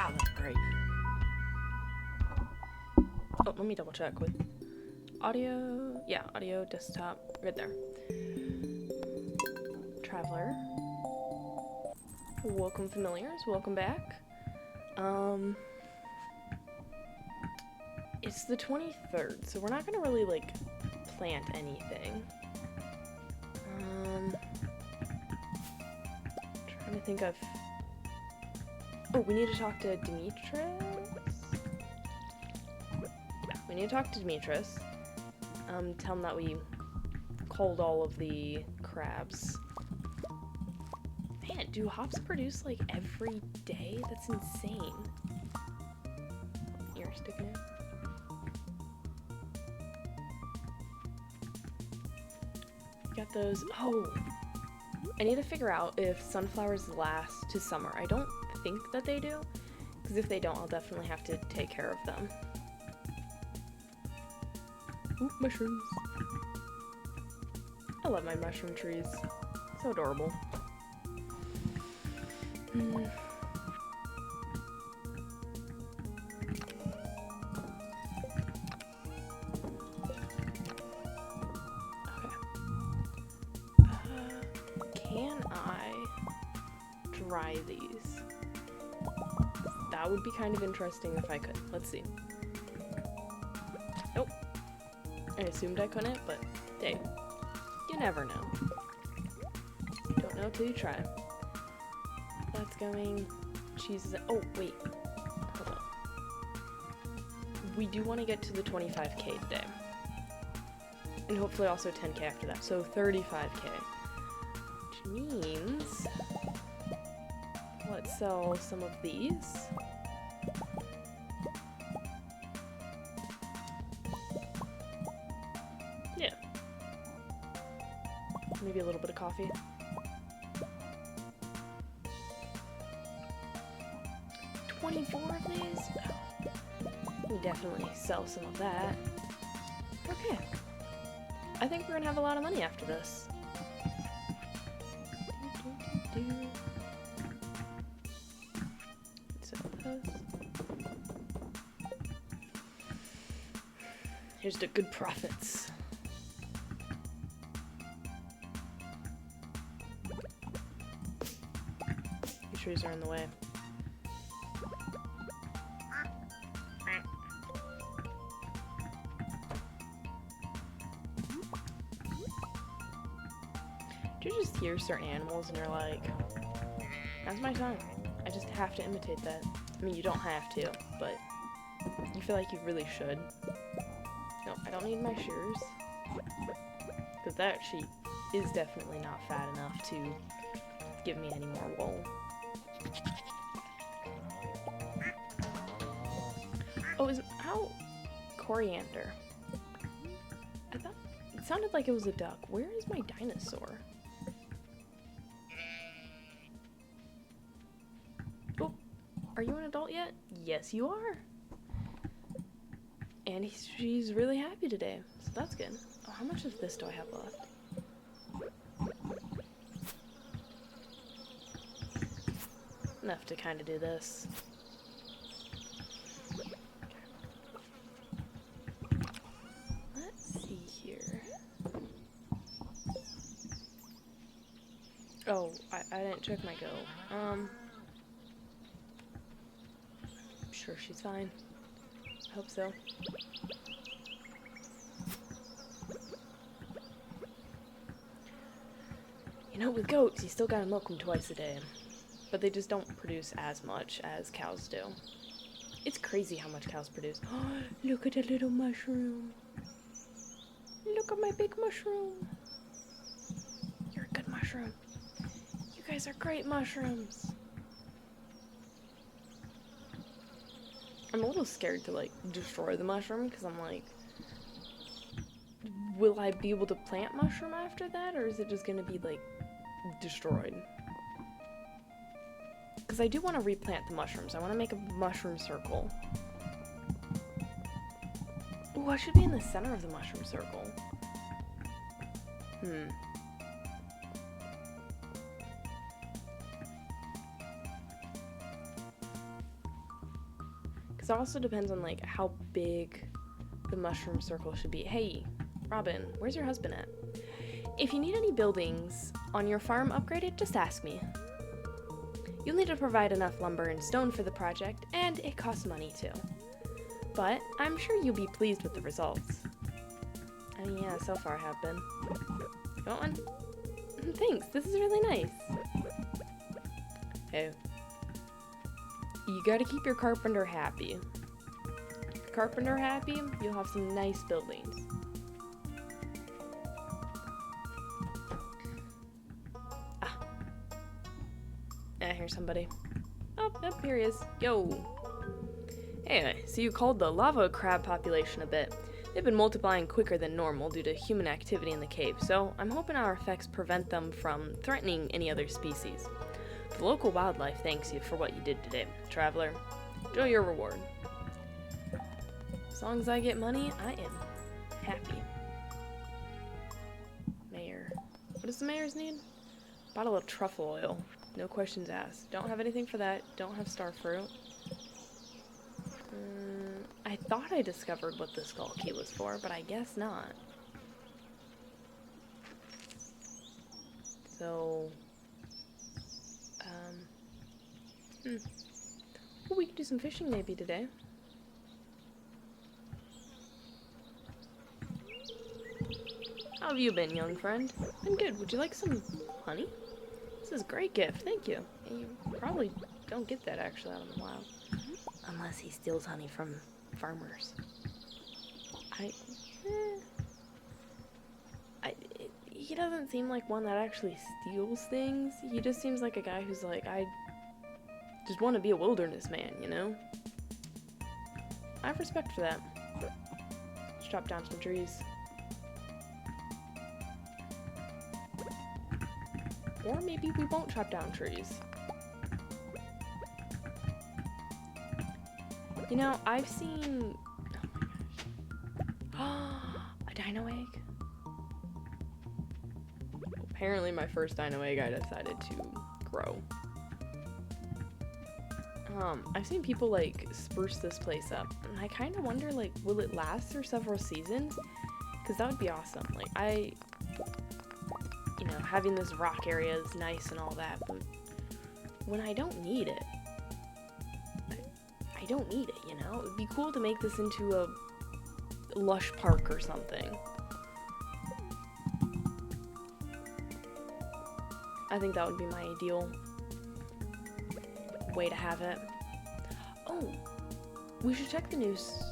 Wow, that's great. Oh, let me double check with audio. Yeah, audio, desktop, right there. Traveler. Welcome, familiars. Welcome back. It's the 23rd, so we're not gonna really, like, plant anything. Trying to think of... Oh, we need to talk to Demetrius? Yeah, we need to talk to Demetrius. Tell him that we culled all of the crabs. Man, do hops produce, like, every day? That's insane. Ear sticking in. Got those. Oh, I need to figure out if sunflowers last to summer. I don't think that they do, because if they don't, I'll definitely have to take care of them. Ooh, mushrooms. I love my mushroom trees. So adorable. Can I dry these? That would be kind of interesting if I could. Let's see. Nope. I assumed I couldn't, but hey, you never know. Don't know till you try. That's going. Cheese. Oh, wait. Hold on. We do want to get to the 25k today. And hopefully also 10k after that. So 35k. Which means... let's sell some of these. Yeah. Maybe a little bit of coffee. Of these? We definitely sell some of that. Okay. I think we're gonna have a lot of money after this. Sell those. Here's the good profits. Your trees are in the way. You just hear certain animals and you're like, that's my song. I just have to imitate that. I mean, you don't have to, but you feel like you really should. No, I don't need my shears. Because that sheep is definitely not fat enough to give me any more wool. Oh, how? Coriander. I thought it sounded like it was a duck. Where is my dinosaur? Are you an adult yet? Yes, you are. And she's really happy today, so that's good. Oh, how much of this do I have left? Enough to kind of do this. Let's see here. Oh, I didn't check my go. Sure she's fine. I hope so. You know, with goats, you still gotta milk them twice a day. But they just don't produce as much as cows do. It's crazy how much cows produce. Look at a little mushroom. Look at my big mushroom. You're a good mushroom. You guys are great mushrooms. I'm a little scared to, like, destroy the mushroom, because I'm like, will I be able to plant mushroom after that, or is it just going to be, like, destroyed? Because I do want to replant the mushrooms. I want to make a mushroom circle. Ooh, I should be in the center of the mushroom circle. Because it also depends on, like, how big the mushroom circle should be. Hey, Robin, where's your husband at? If you need any buildings on your farm upgraded, just ask me. You'll need to provide enough lumber and stone for the project, and it costs money too. But I'm sure you'll be pleased with the results. I mean, yeah, so far I have been. You want one? Thanks, this is really nice. Hey. You gotta keep your carpenter happy. Carpenter happy, you'll have some nice buildings. I hear somebody. Oh, yep, here he is. Yo. Anyway, so you culled the lava crab population a bit. They've been multiplying quicker than normal due to human activity in the cave, so I'm hoping our effects prevent them from threatening any other species. The local wildlife thanks you for what you did today, traveler. Enjoy your reward. As long as I get money, I am happy. Mayor. What does the mayor's need? Bottle of truffle oil. No questions asked. Don't have anything for that. Don't have starfruit. I thought I discovered what the skull key was for, but I guess not. So, well, we could do some fishing maybe today. How have you been, young friend? Been good. Would you like some honey? This is a great gift. Thank you. You probably don't get that actually out in the wild. Unless he steals honey from farmers. He doesn't seem like one that actually steals things. He just seems like a guy who's like, I just want to be a wilderness man, you know? I have respect for that. Let's chop down some trees. Or maybe we won't chop down trees. You know, I've seen... Oh my gosh. A dino egg? Apparently my first dino egg I decided to grow. I've seen people, like, spruce this place up. And I kind of wonder, like, will it last through several seasons? Because that would be awesome. Like, you know, having this rock area is nice and all that, but when I don't need it, I don't need it, you know? It would be cool to make this into a lush park or something. I think that would be my ideal way to have it. Oh, we should check the news,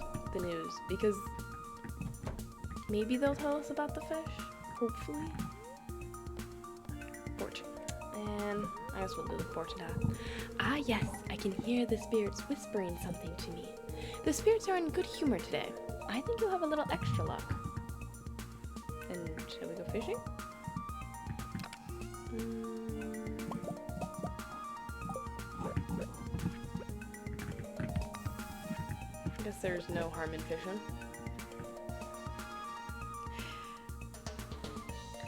because maybe they'll tell us about the fish, hopefully. Fortune. And I guess we'll do the fortune tell. Ah yes, I can hear the spirits whispering something to me. The spirits are in good humor today. I think you'll have a little extra luck. And shall we go fishing? I guess there's no harm in fishing.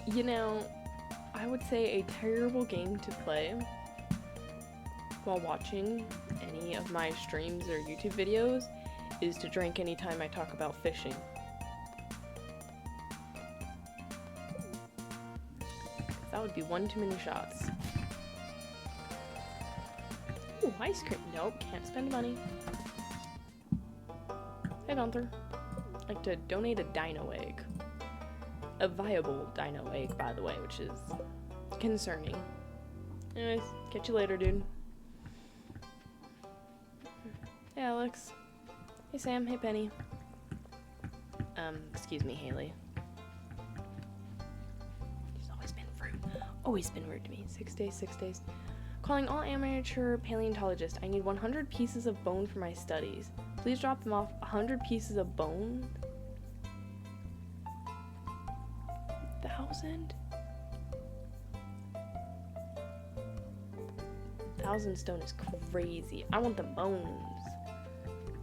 You know, I would say a terrible game to play while watching any of my streams or YouTube videos is to drink anytime I talk about fishing. That would be one too many shots. Ooh, ice cream. Nope, can't spend money. Hey Gunther. I'd like to donate a dino egg. A viable dino egg, by the way, which is concerning. Anyways, catch you later, dude. Hey, Alex. Hey, Sam. Hey, Penny. Excuse me, Haley. She's always been rude. Always been rude to me. 6 days, 6 days. Calling all amateur paleontologists. I need 100 pieces of bone for my studies. Please drop them off. 100 pieces of bone? 1,000? 1,000 stone is crazy. I want the bones.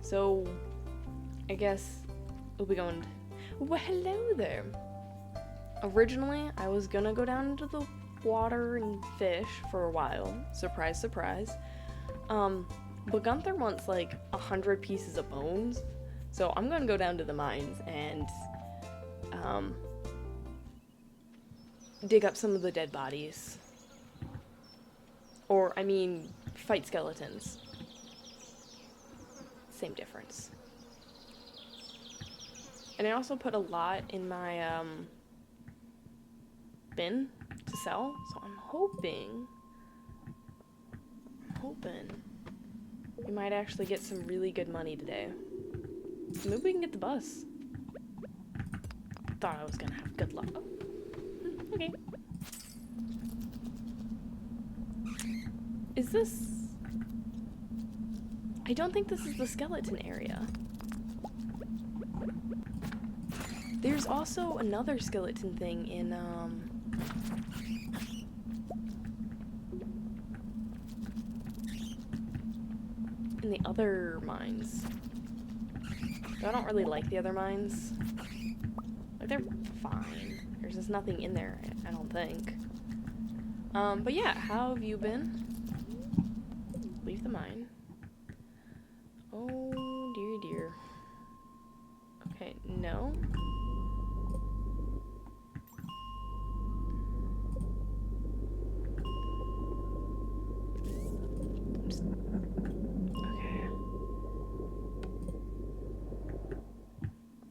So, I guess we'll be going... Well, hello there. Originally, I was gonna go down into the water and fish for a while. Surprise, surprise. But Gunther wants like 100 pieces of bones, so I'm gonna go down to the mines and dig up some of the dead bodies. Or, I mean, fight skeletons. Same difference. And I also put a lot in my bin to sell, so I'm hoping we might actually get some really good money today. Maybe we can get the bus. Thought I was gonna have good luck. Oh. Okay. Is this... I don't think this is the skeleton area. There's also another skeleton thing in the other mines. I don't really like the other mines. Like, they're fine. There's just nothing in there, I don't think. But yeah, how have you been? Leave the mine. Oh, dear, dear. Okay, no. Okay.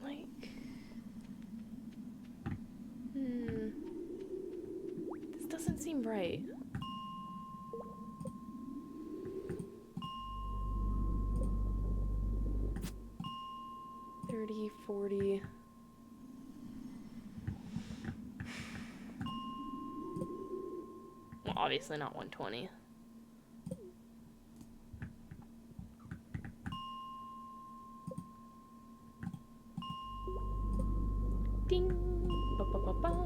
Like... This doesn't seem right. $40. Well, obviously not 120. Ding! Ba-ba-ba-bum.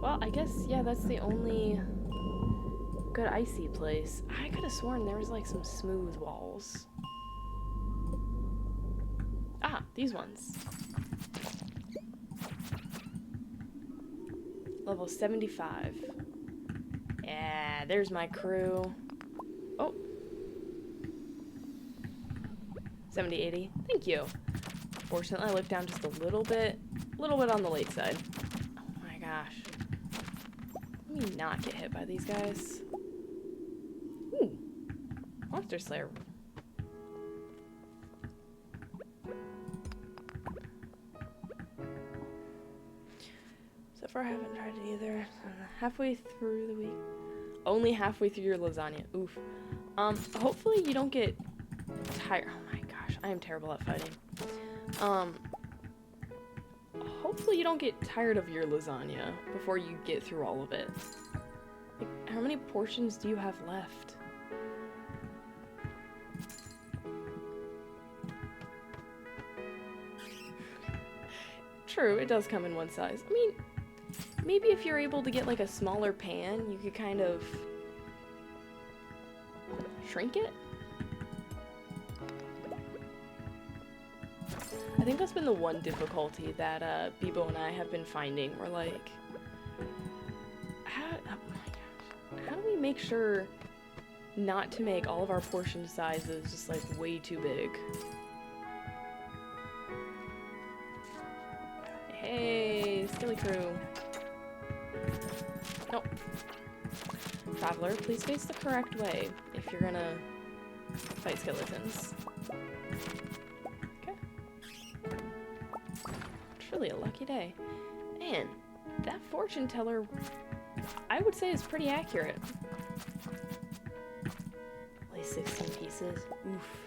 Well, I guess, yeah, that's the only good icy place. I could have sworn there was like some smooth walls. Ah, these ones. Level 75. Yeah, there's my crew. Oh. 70, 80. Thank you. Fortunately, I looked down just a little bit on the late side. Oh my gosh. Let me not get hit by these guys. Ooh. Monster Slayer. So far, I haven't tried it either. Halfway through the week. Only halfway through your lasagna. Oof. Hopefully you don't get tired. Oh my gosh, I am terrible at fighting. Hopefully you don't get tired of your lasagna before you get through all of it. Like, how many portions do you have left? True, it does come in one size. I mean, maybe if you're able to get like a smaller pan, you could kind of shrink it? I think that's been the one difficulty that Bibo and I have been finding. We're like, oh my gosh, how do we make sure not to make all of our portion sizes just like way too big? Hey, Skilly Crew. Nope. Traveler, please face the correct way if you're gonna fight skeletons. Really a lucky day. Man, that fortune teller, I would say, is pretty accurate. Only 16 pieces. Oof.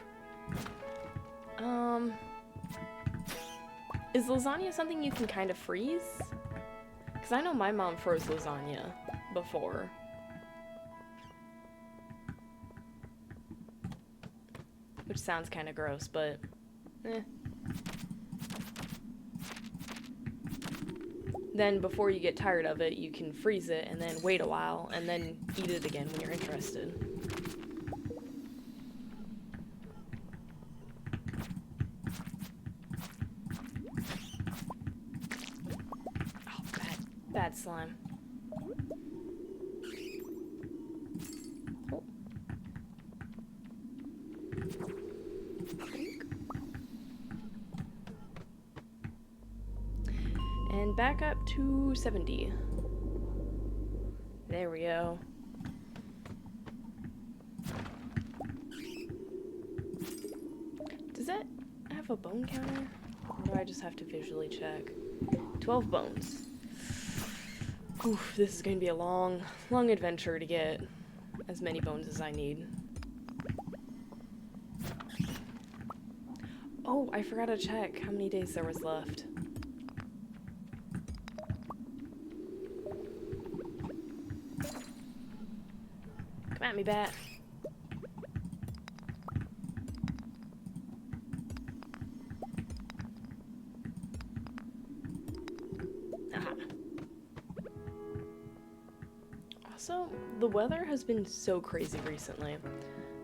Is lasagna something you can kind of freeze? Because I know my mom froze lasagna before. Which sounds kind of gross, but eh. Then before you get tired of it, you can freeze it and then wait a while and then eat it again when you're interested. Oh, bad slime. Oh. And back up to 70. There we go. Does that have a bone counter? Or do I just have to visually check? 12 bones. Oof, this is going to be a long, long adventure to get as many bones as I need. Oh, I forgot to check how many days there was left. Come at me, bat. Aha. Also, the weather has been so crazy recently.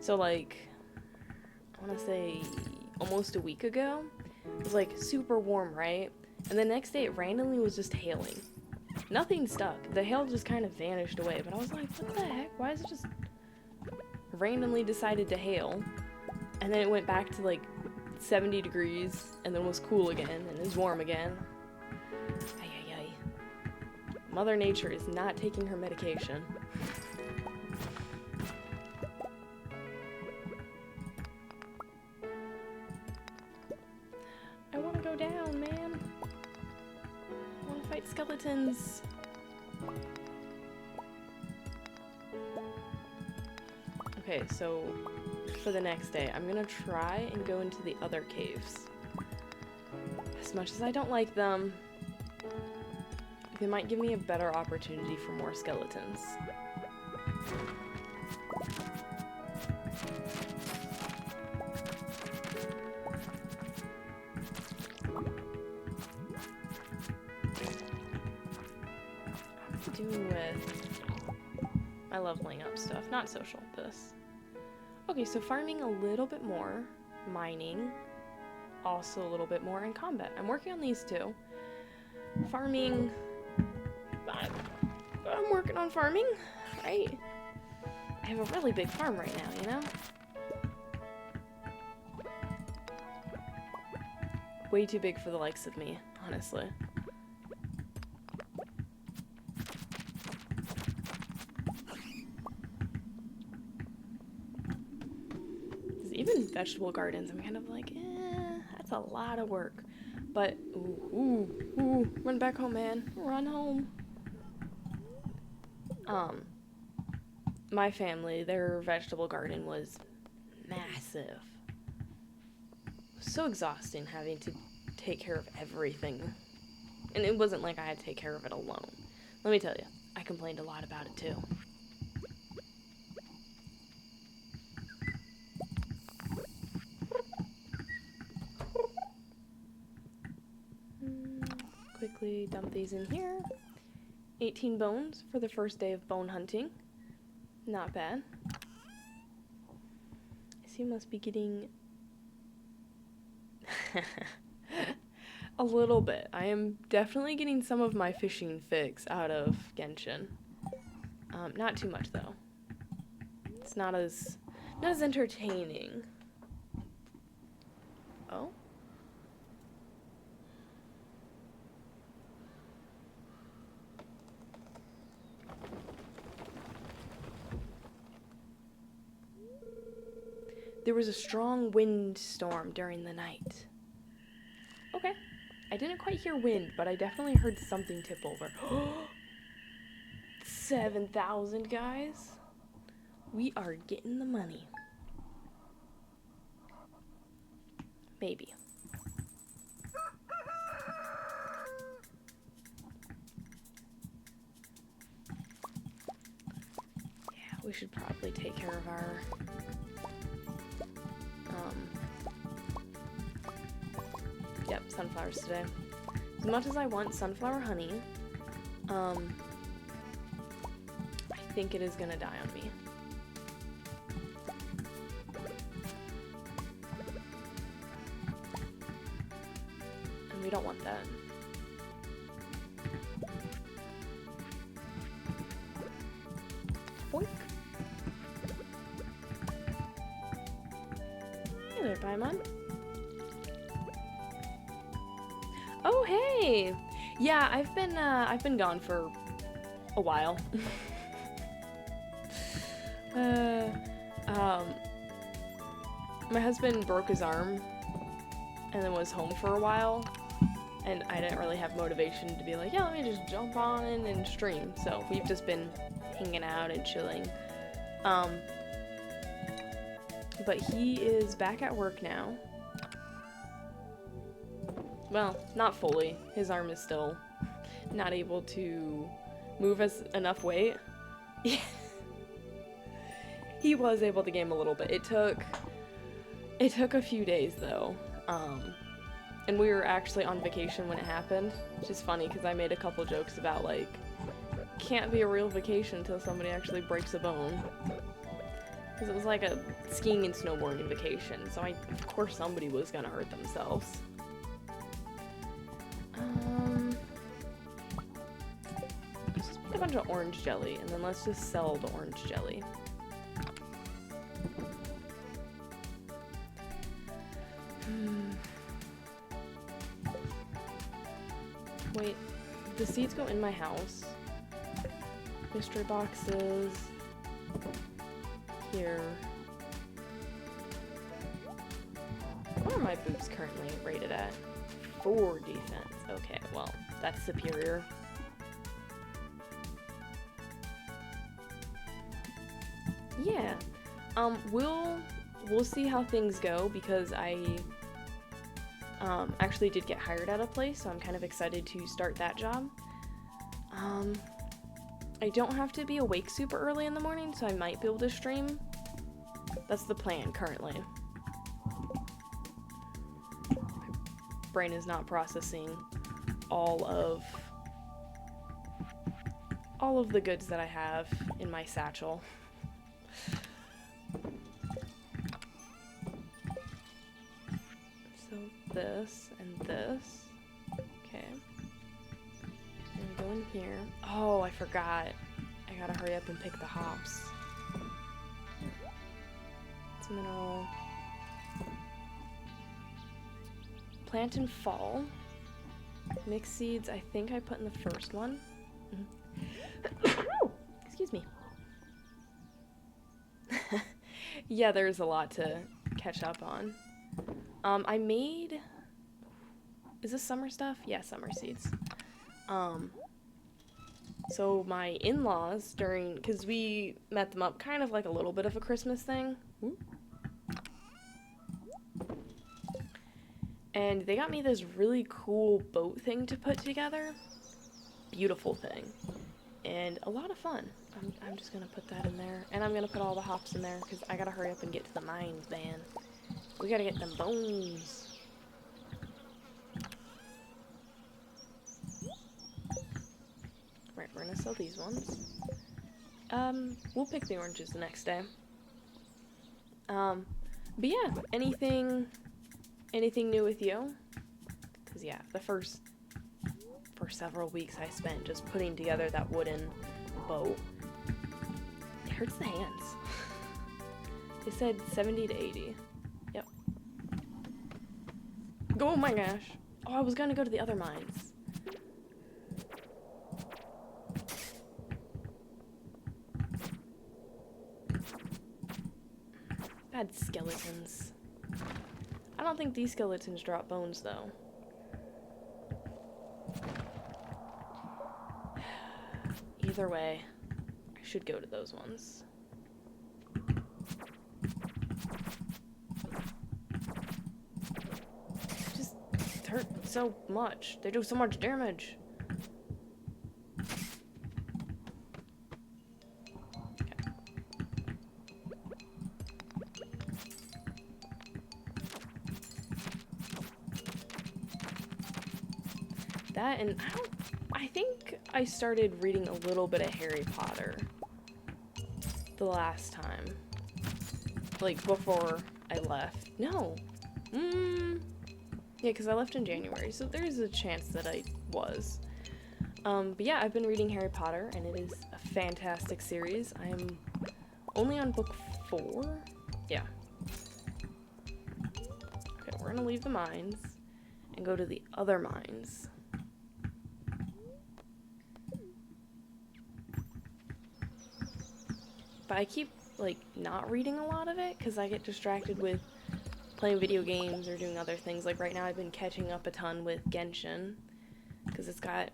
So, like, I want to say almost a week ago, it was like super warm, right? And the next day it randomly was just hailing. Nothing stuck. The hail just kind of vanished away, but I was like, what the heck? Why is it just randomly decided to hail? And then it went back to like 70 degrees and then was cool again and is warm again. Ay, ay, ay. Mother Nature is not taking her medication. I want to go down, man. I want to fight skeletons. Okay, so for the next day, I'm gonna try and go into the other caves. As much as I don't like them, they might give me a better opportunity for more skeletons. Doing with my leveling up stuff, not social, this. Okay, so farming a little bit more, mining also a little bit more, and combat. I'm working on these two. Farming, I'm working on farming, right? I have a really big farm right now, you know? Way too big for the likes of me, honestly. Even vegetable gardens, I'm kind of like, that's a lot of work. But, ooh, run back home, man. Run home. My family, their vegetable garden was massive. It was so exhausting having to take care of everything. And it wasn't like I had to take care of it alone. Let me tell you, I complained a lot about it too. Quickly dump these in here. 18 bones for the first day of bone hunting. Not bad. So you must be getting a little bit. I am definitely getting some of my fishing fix out of Genshin. Not too much though. It's not as entertaining. Oh? There was a strong windstorm during the night. Okay. I didn't quite hear wind, but I definitely heard something tip over. 7,000, guys. We are getting the money. Maybe. Yeah, we should probably take care of our... Yep, sunflowers today. As much as I want sunflower honey, I think it is gonna die on me. And we don't want that. Boink. Hey there, Paimon. Oh, hey! Yeah, I've been gone for a while. My husband broke his arm and then was home for a while, and I didn't really have motivation to be like, yeah, let me just jump on in and stream. So we've just been hanging out and chilling. But he is back at work now. Well, not fully. His arm is still not able to move enough weight. He was able to game a little bit. It took a few days though. And we were actually on vacation when it happened, which is funny because I made a couple jokes about like, can't be a real vacation until somebody actually breaks a bone. Because it was like a skiing and snowboarding vacation, so of course somebody was gonna hurt themselves. Let's just make a bunch of orange jelly, and then let's just sell the orange jelly. Wait, the seeds go in my house. Mystery boxes. Here. What are my boots currently rated at? 4 defense. Okay, well, that's superior. Yeah. We'll see how things go because I actually did get hired at a place, so I'm kind of excited to start that job. I don't have to be awake super early in the morning, so I might be able to stream. That's the plan currently. My brain is not processing all of the goods that I have in my satchel. So this and this. Okay. Go in here. Oh, I forgot. I gotta hurry up and pick the hops. It's mineral. Plant in fall. Mixed seeds, I think I put in the first one. Excuse me. Yeah, there's a lot to catch up on. I made... Is this summer stuff? Yeah, summer seeds. So my in-laws because we met them up kind of like a little bit of a Christmas thing. Ooh. And they got me this really cool boat thing to put together. Beautiful thing. And a lot of fun. I'm just gonna put that in there. And I'm gonna put all the hops in there because I gotta hurry up and get to the mines, man. We gotta get them bones. Right, we're gonna sell these ones. We'll pick the oranges the next day. But yeah, anything new with you? Because yeah, for several weeks I spent just putting together that wooden boat. It hurts the hands. It said 70 to 80. Yep. Oh my gosh. Oh, I was gonna go to the other mines. Bad skeletons. I don't think these skeletons drop bones, though. Either way, I should go to those ones. Just hurt so much. They do so much damage. That, and I think I started reading a little bit of Harry Potter the last time. Like, before I left. No. Yeah, because I left in January, so there's a chance that I was. But yeah, I've been reading Harry Potter, and it is a fantastic series. I'm only on book 4. Yeah. Okay, we're gonna leave the mines and go to the other mines. but I keep, like, not reading a lot of it because I get distracted with playing video games or doing other things. Like, right now I've been catching up a ton with Genshin because it's got,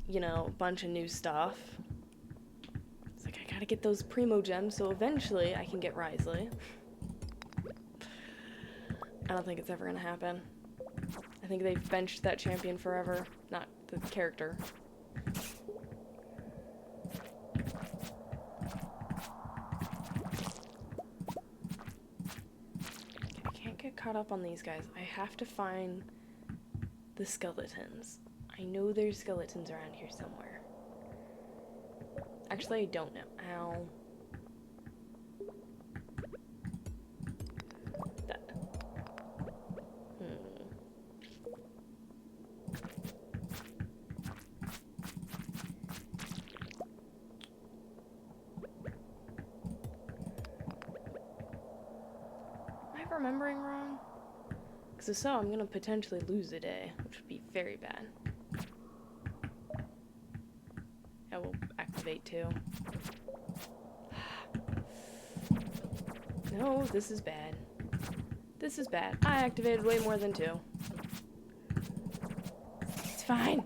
you know, a bunch of new stuff. It's like, I gotta get those Primo Gems so eventually I can get Risley. I don't think it's ever gonna happen. I think they've benched that champion forever, not the character. I can't get caught up on these guys. I have to find the skeletons. I know there's skeletons around here somewhere. Actually, I don't know. Ow. That. Am I remembering wrong? Because if so, I'm gonna potentially lose a day, which would be very bad. I will activate too. No, this is bad. This is bad. I activated way more than 2. It's fine.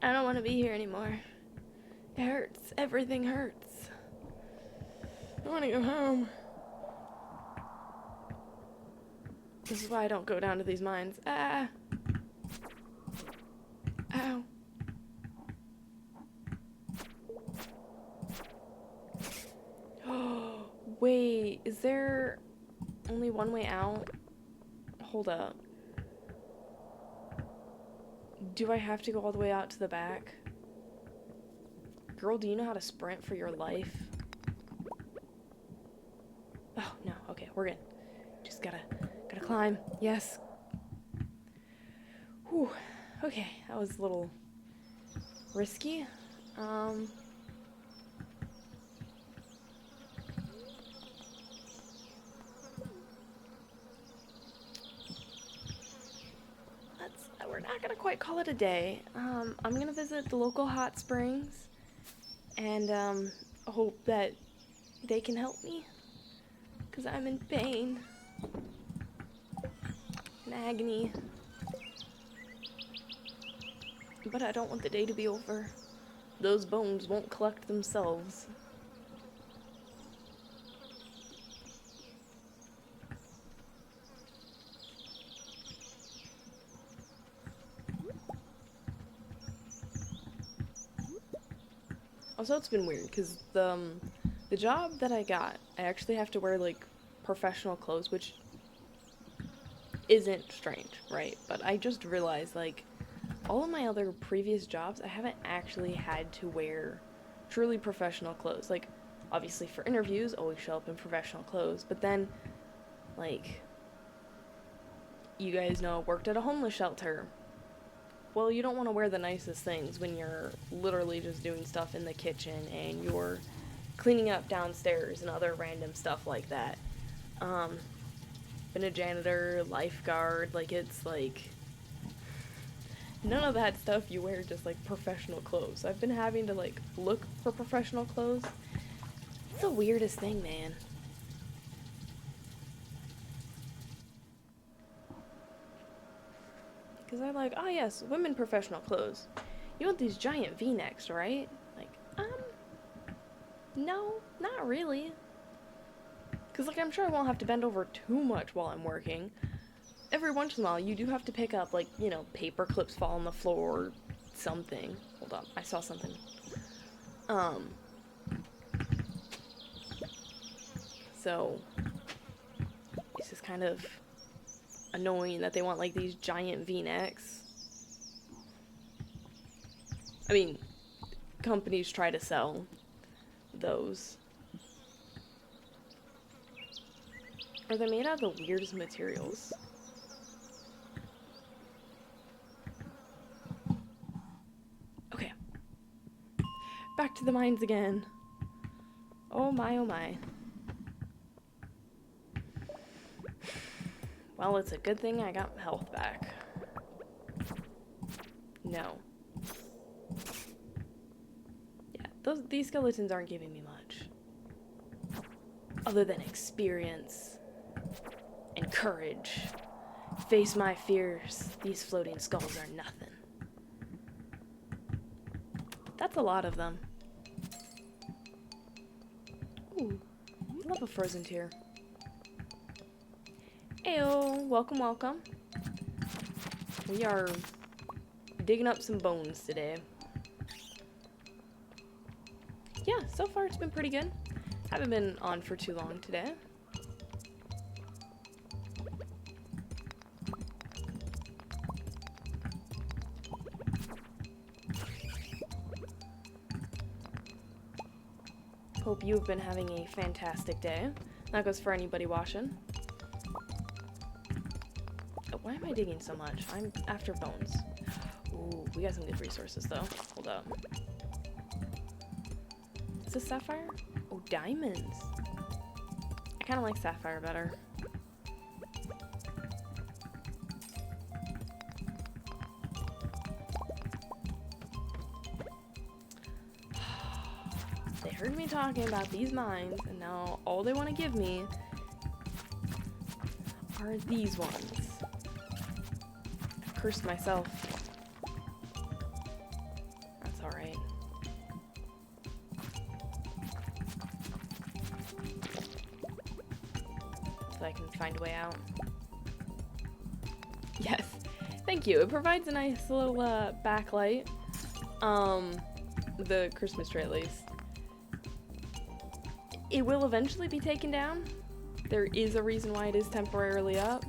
I don't want to be here anymore. It hurts. Everything hurts. I want to go home. This is why I don't go down to these mines. Ah! Ow. Oh, wait. Is there only one way out? Hold up. Do I have to go all the way out to the back? Girl, do you know how to sprint for your life? Oh, no. Okay, we're good. Just gotta climb. Yes. Whew. Okay, that was a little risky. We're not gonna quite call it a day. I'm gonna visit the local hot springs and hope that they can help me, because I'm in pain and agony. But I don't want the day to be over. Those bones won't collect themselves. Also, it's been weird, because the job that I got, I actually have to wear, like, professional clothes, which isn't strange, right? But I just realized, like, all of my other previous jobs, I haven't actually had to wear truly professional clothes. Like, obviously for interviews, always show up in professional clothes, but then, like, you guys know I worked at a homeless shelter. Well, you don't want to wear the nicest things when you're literally just doing stuff in the kitchen and you're cleaning up downstairs and other random stuff like that. Been a janitor, lifeguard, like, it's like none of that stuff you wear, just like professional clothes. I've been having to like look for professional clothes. It's the weirdest thing, man. Because I'm like, oh yes, women professional clothes. You want these giant V-necks, right? Like, no, not really. Because, like, I'm sure I won't have to bend over too much while I'm working. Every once in a while, you do have to pick up, like, you know, paper clips fall on the floor or something. Hold up, I saw something. So, it's just kind of annoying that they want, like, these giant V-necks. I mean, companies try to sell those. Are they made out of the weirdest materials? Okay. Back to the mines again. Oh my, oh my. Well, it's a good thing I got health back. No. these skeletons aren't giving me much. Other than experience and courage. Face my fears. These floating skulls are nothing. That's a lot of them. Ooh, I love a frozen tear. Ayo, welcome, welcome. We are digging up some bones today. Yeah, so far it's been pretty good. Haven't been on for too long today. Hope you've been having a fantastic day. That goes for anybody watching. Oh, why am I digging so much? I'm after bones. Ooh, we got some good resources though. Hold up. Is this sapphire? Oh, diamonds. I kind of like sapphire better. They heard me talking about these mines, and now all they want to give me are these ones. I cursed myself. That's alright. So I can find a way out. Yes, thank you. It provides a nice little backlight. The Christmas tree at least. It will eventually be taken down. There is a reason why it is temporarily up.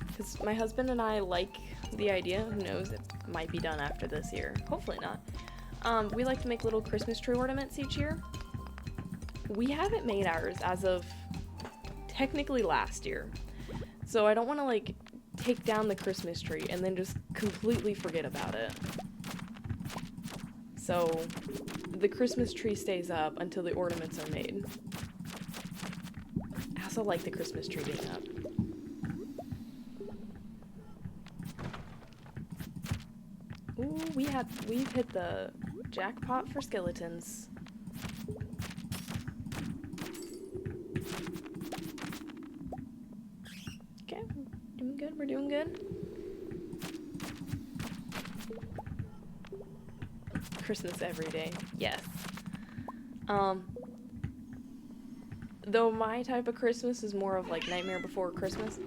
Because my husband and I like the idea. Who knows, it might be done after this year. Hopefully not. We like to make little Christmas tree ornaments each year. We haven't made ours as of technically last year. So I don't want to like take down the Christmas tree and then just completely forget about it. So the Christmas tree stays up until the ornaments are made. I also like the Christmas tree being up. Ooh, we've hit the jackpot for skeletons. Okay, doing good, we're doing good. Christmas every day, yes. Though my type of Christmas is more of like Nightmare Before Christmas.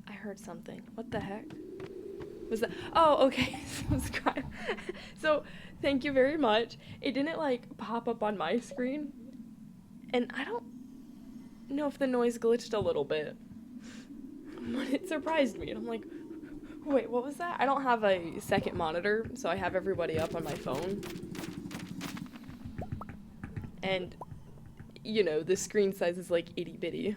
I heard something. What the heck? Was that? Oh, okay. Subscribe. So, thank you very much. It didn't like pop up on my screen. And I don't know if the noise glitched a little bit. But it surprised me. And I'm like, wait, what was that? I don't have a second monitor, so I have everybody up on my phone. And, you know, the screen size is like itty bitty.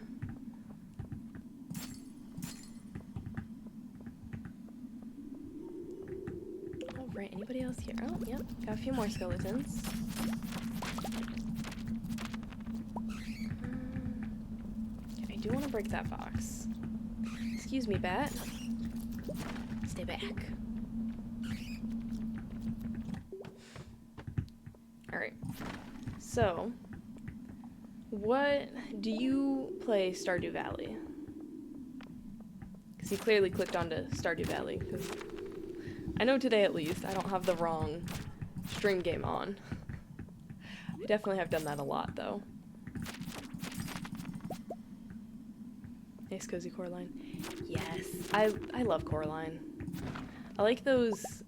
Alright, anybody else here? Oh, yep, got a few more skeletons. I do want to break that box. Excuse me, bat. Stay back. Alright. So, what do you play Stardew Valley? Because you clearly clicked onto Stardew Valley. Because I know today at least I don't have the wrong string game on. I definitely have done that a lot though. Nice cozy Coraline. Yes, I love Coraline. I like those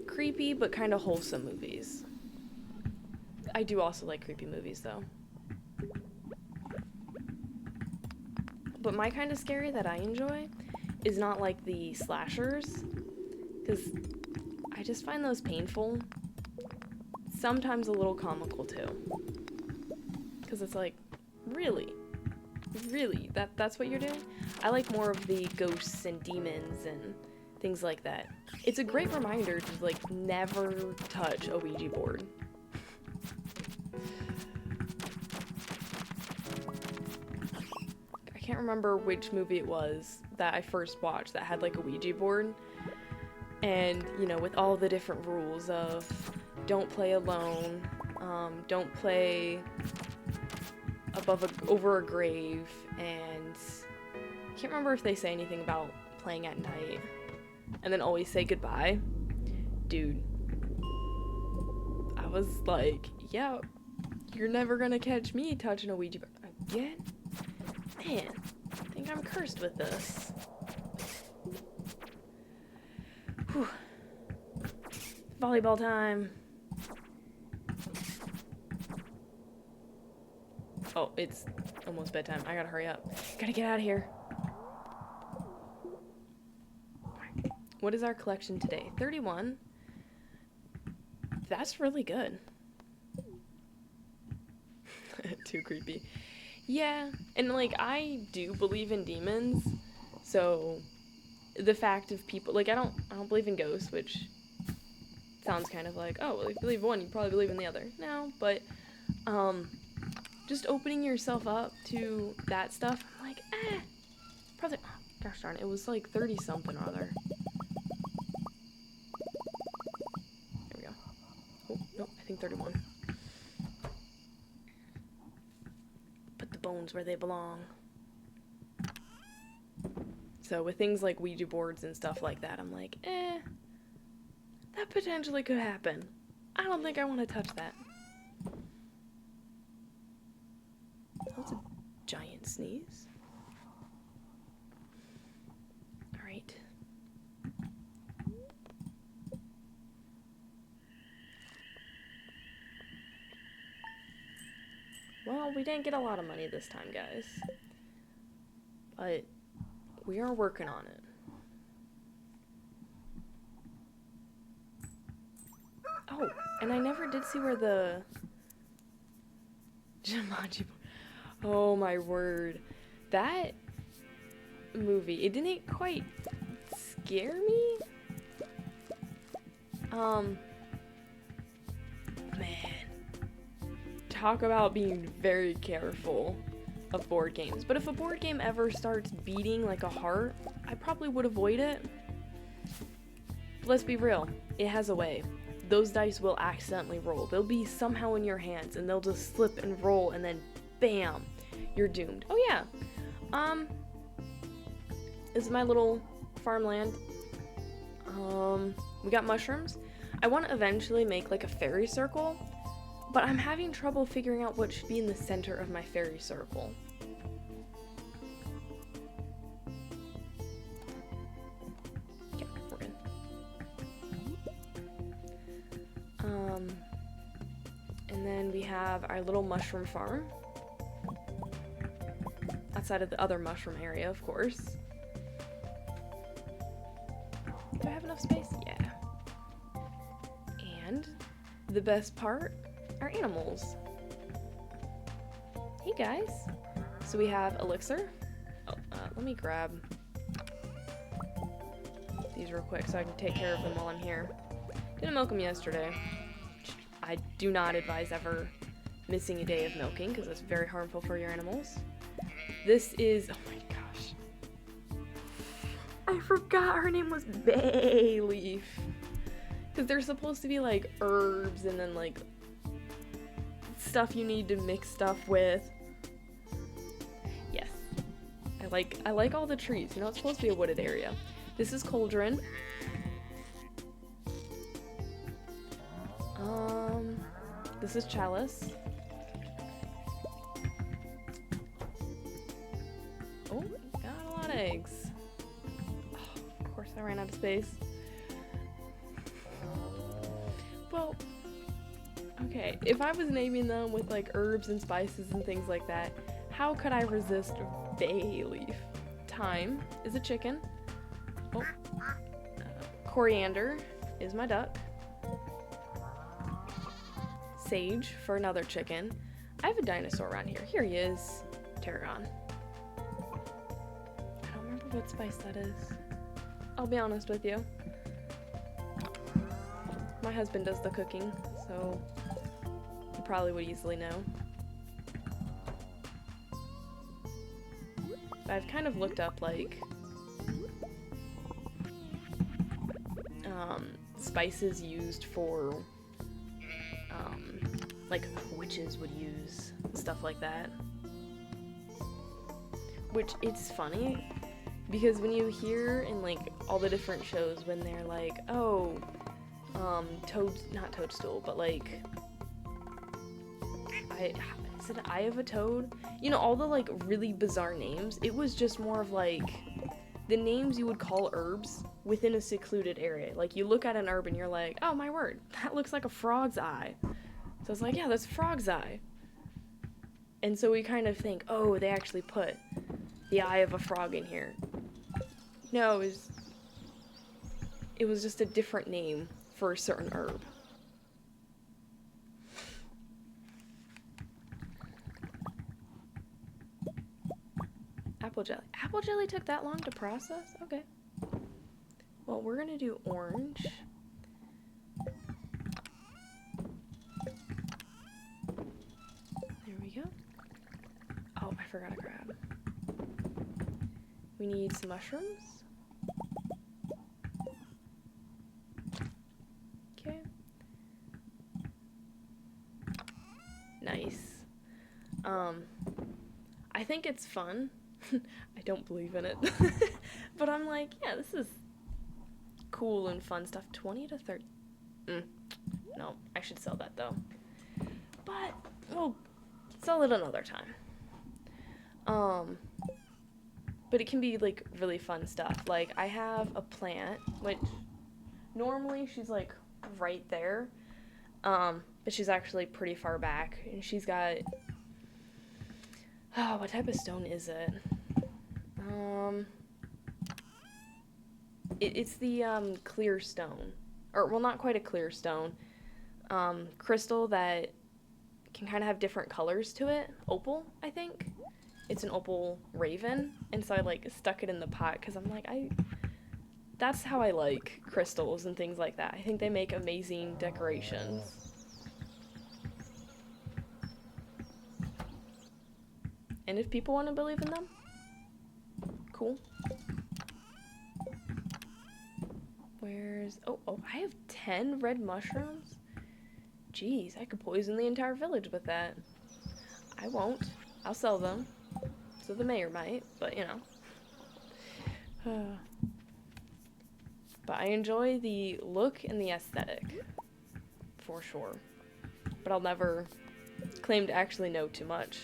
creepy but kind of wholesome movies. I do also like creepy movies though. But my kind of scary that I enjoy is not like the slashers, because I just find those painful. Sometimes a little comical too. Because it's like, really? Really? That's what you're doing? I like more of the ghosts and demons and things like that. It's a great reminder to like never touch a Ouija board. I can't remember which movie it was that I first watched that had like a Ouija board, And, you know, with all the different rules of don't play alone, don't play over a grave, and I can't remember if they say anything about playing at night, and then always say goodbye. Dude, I was like, yeah, you're never gonna catch me touching a Ouija board again? Man, I think I'm cursed with this. Whew. Volleyball time. Oh, it's almost bedtime. I gotta hurry up. Gotta get out of here. What is our collection today? 31. That's really good. Too creepy. Yeah, and like, I do believe in demons, so the fact of people, like, I don't believe in ghosts, which sounds kind of like, oh, well, if you believe one, you probably believe in the other. No, but, just opening yourself up to that stuff, I'm like, probably, oh, gosh darn, it was like 30 something or other. There we go. Oh, nope, I think 31. Put the bones where they belong. So with things like Ouija boards and stuff like that, I'm like, that potentially could happen. I don't think I want to touch that. That's a giant sneeze. Alright. Well, we didn't get a lot of money this time, guys. But we are working on it. Oh, and I never did see where the Jumanji. Oh my word. That movie, it didn't quite scare me. Man. Talk about being very careful of board games. But if a board game ever starts beating like a heart, I probably would avoid it. Let's be real, it has a way. Those dice will accidentally roll. They'll be somehow in your hands and they'll just slip and roll and then bam, you're doomed. Oh yeah, this is my little farmland. We got mushrooms. I want to eventually make like a fairy circle, but I'm having trouble figuring out what should be in the center of my fairy circle. Yeah, we're good. And then we have our little mushroom farm. Outside of the other mushroom area, of course. Do I have enough space? Yeah. And the best part, our animals. Hey guys. So we have elixir. Oh, let me grab these real quick so I can take care of them while I'm here. Didn't milk them yesterday. I do not advise ever missing a day of milking because it's very harmful for your animals. This is, oh my gosh. I forgot her name was Bay Leaf. Because they're supposed to be like herbs and then like stuff you need to mix stuff with. Yes. I like all the trees. You know, it's supposed to be a wooded area. This is Cauldron. This is Chalice. Oh, got a lot of eggs. Oh, of course I ran out of space. Well, okay, if I was naming them with like herbs and spices and things like that, how could I resist bay leaf? Thyme is a chicken. Oh, coriander is my duck. Sage for another chicken. I have a dinosaur around here. Here he is. Tarragon. I don't remember what spice that is. I'll be honest with you. My husband does the cooking, so you probably would easily know. I've kind of looked up like spices used for, like witches would use, stuff like that. Which, it's funny, because when you hear in, like, all the different shows when they're like, oh, not Toadstool, but, like, is it Eye of a Toad? You know, all the, like, really bizarre names, it was just more of, like, the names you would call herbs within a secluded area. Like, you look at an herb and you're like, oh, my word, that looks like a frog's eye. So it's like, yeah, that's a frog's eye. And so we kind of think, oh, they actually put the eye of a frog in here. No, it was just a different name for a certain herb. Apple jelly. Apple jelly took that long to process? Okay. Well, we're gonna do orange. There we go. Oh, I forgot to grab. We need some mushrooms. Okay. Nice. I think it's fun. I don't believe in it. But I'm like, yeah, this is cool and fun stuff. 20 to 30. No, I should sell that though. But we'll sell it another time. But it can be like really fun stuff. Like, I have a plant, which normally she's like right there. But she's actually pretty far back, and she's got, oh, what type of stone is it? It's the clear stone, or well, not quite a clear stone, crystal that can kind of have different colors to it. Opal, I think. It's an opal raven, and so I like stuck it in the pot because I'm like, that's how I like crystals and things like that. I think they make amazing decorations. And if people want to believe in them, cool. Oh, I have 10 red mushrooms? Jeez, I could poison the entire village with that. I won't. I'll sell them. So the mayor might, but you know. But I enjoy the look and the aesthetic, for sure. But I'll never claim to actually know too much.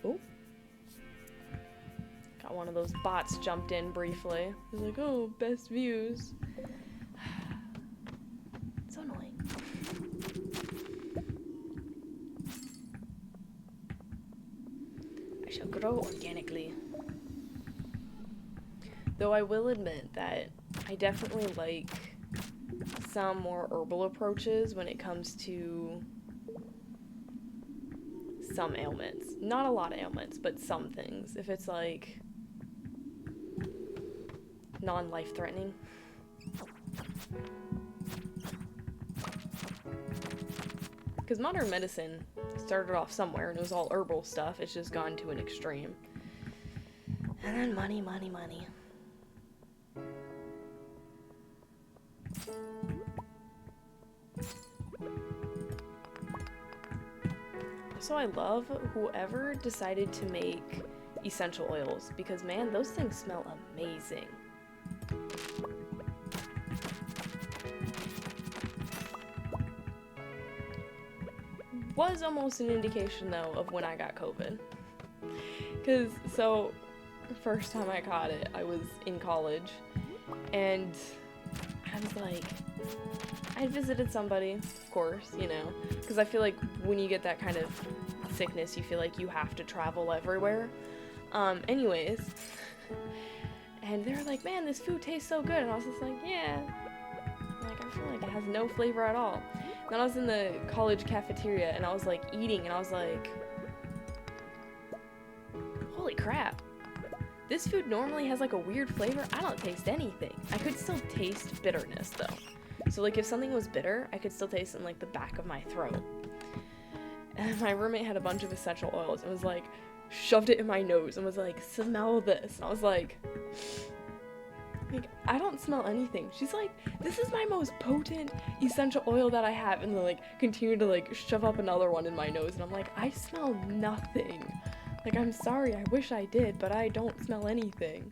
Oh. Got one of those bots jumped in briefly. He's like, oh, best views. So annoying. I shall grow organically. Though I will admit that I definitely like some more herbal approaches when it comes to some ailments. Not a lot of ailments, but some things. If it's like non-life-threatening. Because modern medicine started off somewhere and it was all herbal stuff. It's just gone to an extreme. And then money, money, money. So I love whoever decided to make essential oils, because man, those things smell amazing. Was almost an indication though of when I got COVID. Cause so first time I caught it, I was in college, and I was like, I visited somebody, of course, you know, because I feel like when you get that kind of sickness, you feel like you have to travel everywhere. Anyways, and they were like, man, this food tastes so good, and I was just like, yeah, like, I feel like it has no flavor at all. And then I was in the college cafeteria, and I was like eating, and I was like, holy crap. This food normally has like a weird flavor. I don't taste anything. I could still taste bitterness though. So like if something was bitter, I could still taste it in like the back of my throat. And my roommate had a bunch of essential oils and was like, shoved it in my nose and was like, smell this. And I was like, Like, I don't smell anything. She's like, this is my most potent essential oil that I have, and then like continue to like shove up another one in my nose, and I'm like, I smell nothing. Like, I'm sorry, I wish I did, but I don't smell anything.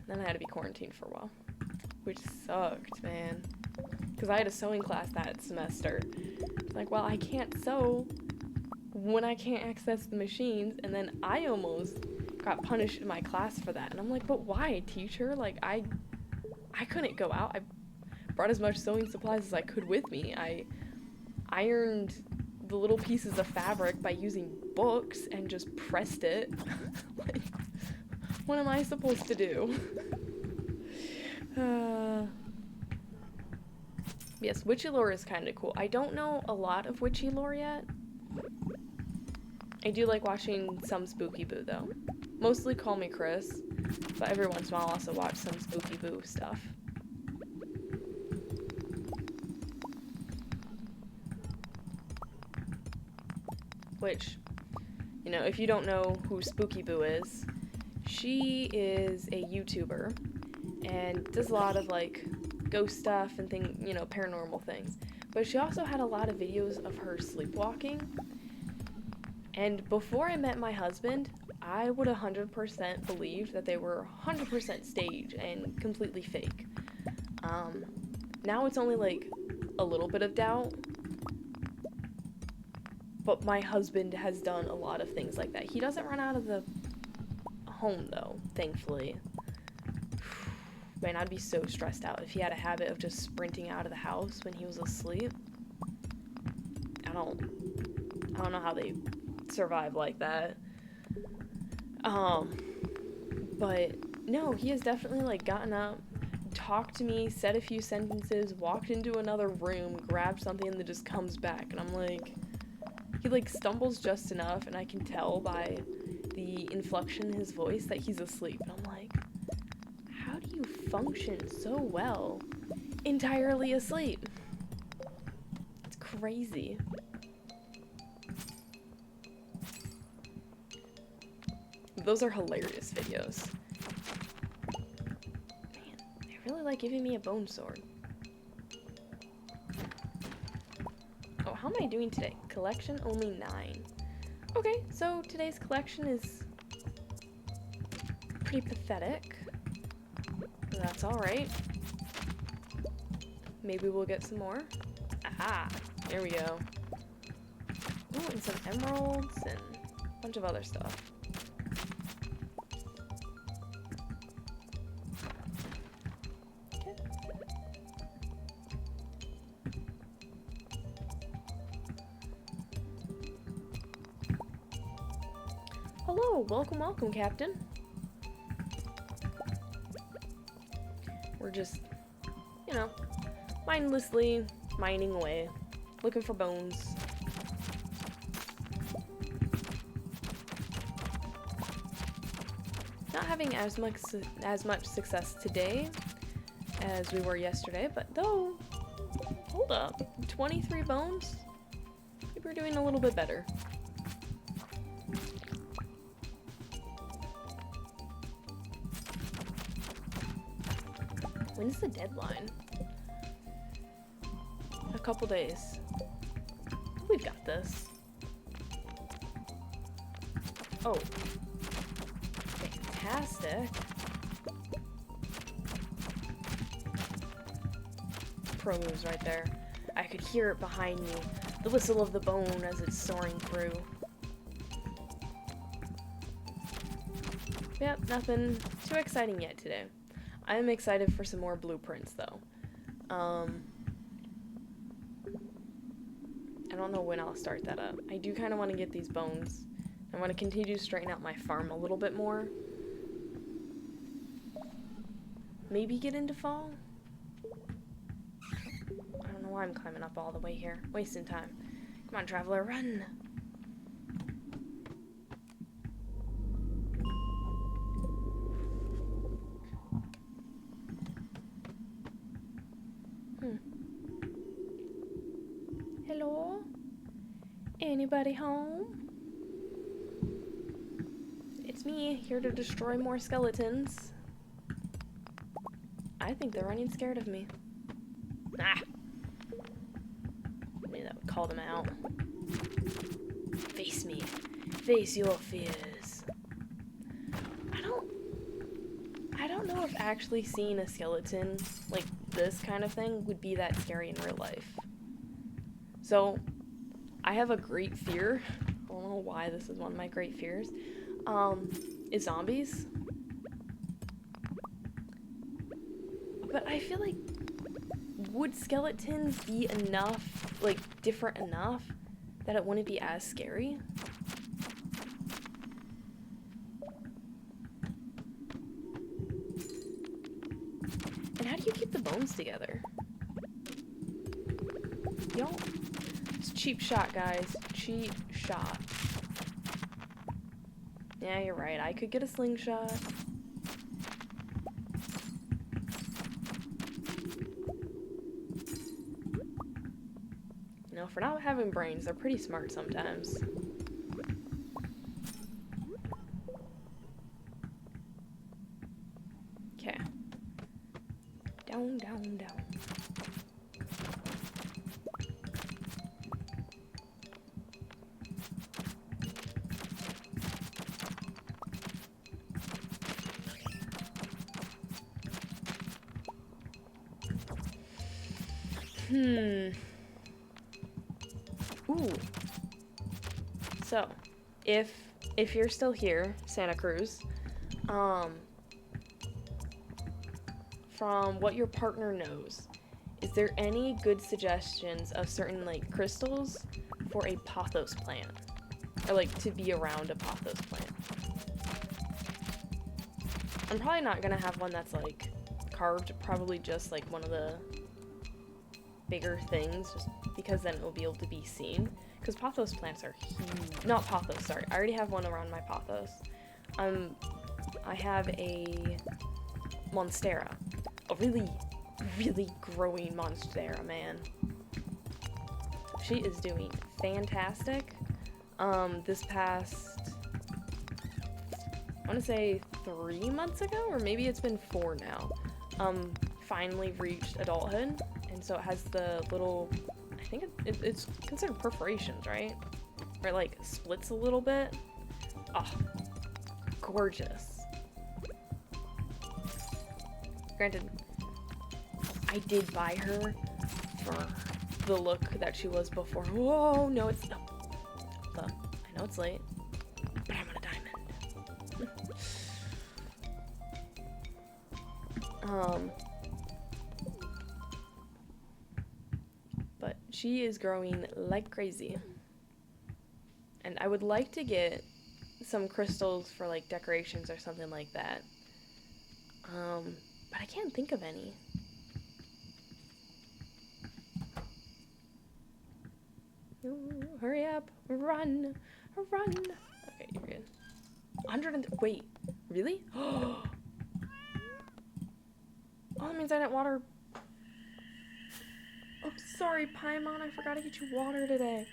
Then I had to be quarantined for a while, which sucked, man. Because I had a sewing class that semester. Like, well, I can't sew when I can't access the machines, and then I almost got punished in my class for that. And I'm like, but why, teacher? Like, I couldn't go out. I brought as much sewing supplies as I could with me. I ironed the little pieces of fabric by using books and just pressed it. Like, what am I supposed to do? Yes, witchy lore is kind of cool. I don't know a lot of witchy lore yet. I do like watching some Spooky Boo, though. Mostly Call Me Chris, but every once in a while I'll also watch some Spooky Boo stuff. Which, you know, if you don't know who Spooky Boo is, she is a YouTuber and does a lot of, like, ghost stuff and paranormal things. But she also had a lot of videos of her sleepwalking. And before I met my husband, I would 100% believe that they were 100% staged and completely fake. Now it's only like a little bit of doubt. But my husband has done a lot of things like that. He doesn't run out of the home though, thankfully. Man, I'd be so stressed out if he had a habit of just sprinting out of the house when he was asleep. I don't know how they survive like that. But no, he has definitely like gotten up, talked to me, said a few sentences, walked into another room, grabbed something, and then just comes back. And I'm like, he like stumbles just enough, and I can tell by the inflection in his voice that he's asleep. And I'm like, how do you function so well entirely asleep? It's crazy. Those are hilarious videos. Man, they really like giving me a bone sword. Oh, how am I doing today? Collection only 9. Okay, so today's collection is pretty pathetic. That's alright. Maybe we'll get some more. Aha! There we go. Ooh, and some emeralds and a bunch of other stuff. Hello, welcome, Captain. We're just, mindlessly mining away, looking for bones. Not having as much success today as we were yesterday, but though, hold up, 23 bones? Maybe we're doing a little bit better. When's the deadline? A couple days. We've got this. Oh. Fantastic. Pro moves right there. I could hear it behind me. The whistle of the bone as it's soaring through. Yep, nothing too exciting yet today. I am excited for some more blueprints, though. I don't know when I'll start that up. I do kind of want to get these bones. I want to continue to straighten out my farm a little bit more. Maybe get into fall? I don't know why I'm climbing up all the way here. Wasting time. Come on, traveler, run! Hello? Anybody home? It's me, here to destroy more skeletons. I think they're running scared of me. Ah! Maybe that would call them out. Face me. Face your fears. I don't know if actually seeing a skeleton, like this kind of thing, would be that scary in real life. So, I have a great fear. I don't know why this is one of my great fears. Is zombies. But I feel like, would skeletons be enough, like, different enough that it wouldn't be as scary? And how do you keep the bones together? Yo, it's cheap shot, guys. Cheap shot. Yeah, you're right. I could get a slingshot. You know, for not having brains, they're pretty smart sometimes. Okay. Down, down, down. Ooh. So, if you're still here, Santa Cruz, from what your partner knows, is there any good suggestions of certain, like, crystals for a pothos plant? Or, like, to be around a pothos plant? I'm probably not gonna have one that's, like, carved, probably just, like, one of the bigger things, just because then it will be able to be seen. Because pothos plants are huge. Not pothos, sorry. I already have one around my pothos. I have a monstera. A really, really growing monstera, man. She is doing fantastic. This past, I want to say 3 months ago, or maybe it's been 4 now, finally reached adulthood. And so it has the little, I think it's considered perforations, right? Or it, like, splits a little bit. Oh, gorgeous. Granted, I did buy her for the look that she was before. Whoa, no, it's, I know it's late, but I'm on a diamond. But she is growing like crazy. And I would like to get some crystals for, like, decorations or something like that. But I can't think of any. Ooh, hurry up, run, run. Okay, you're good. 100 wait, really? Oh, that means I didn't water. I'm sorry, Paimon, I forgot to get you water today.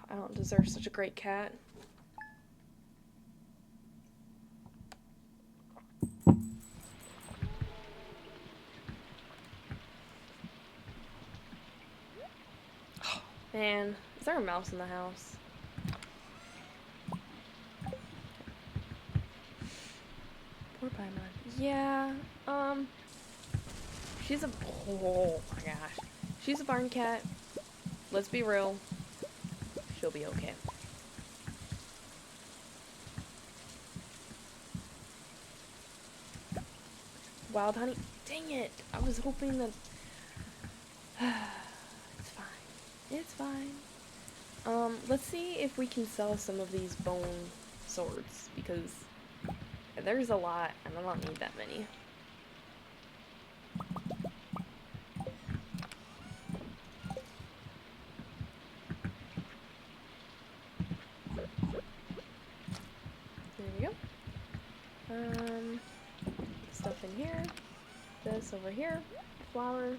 I don't deserve such a great cat. Man, is there a mouse in the house? Poor Paimon. Yeah, she's a, oh my gosh. She's a barn cat. Let's be real. She'll be okay. Wild honey. Dang it. I was hoping that, it's fine. It's fine. Let's see if we can sell some of these bone swords, because there's a lot, and I don't need that many. There we go. Stuff in here. This over here. Flour.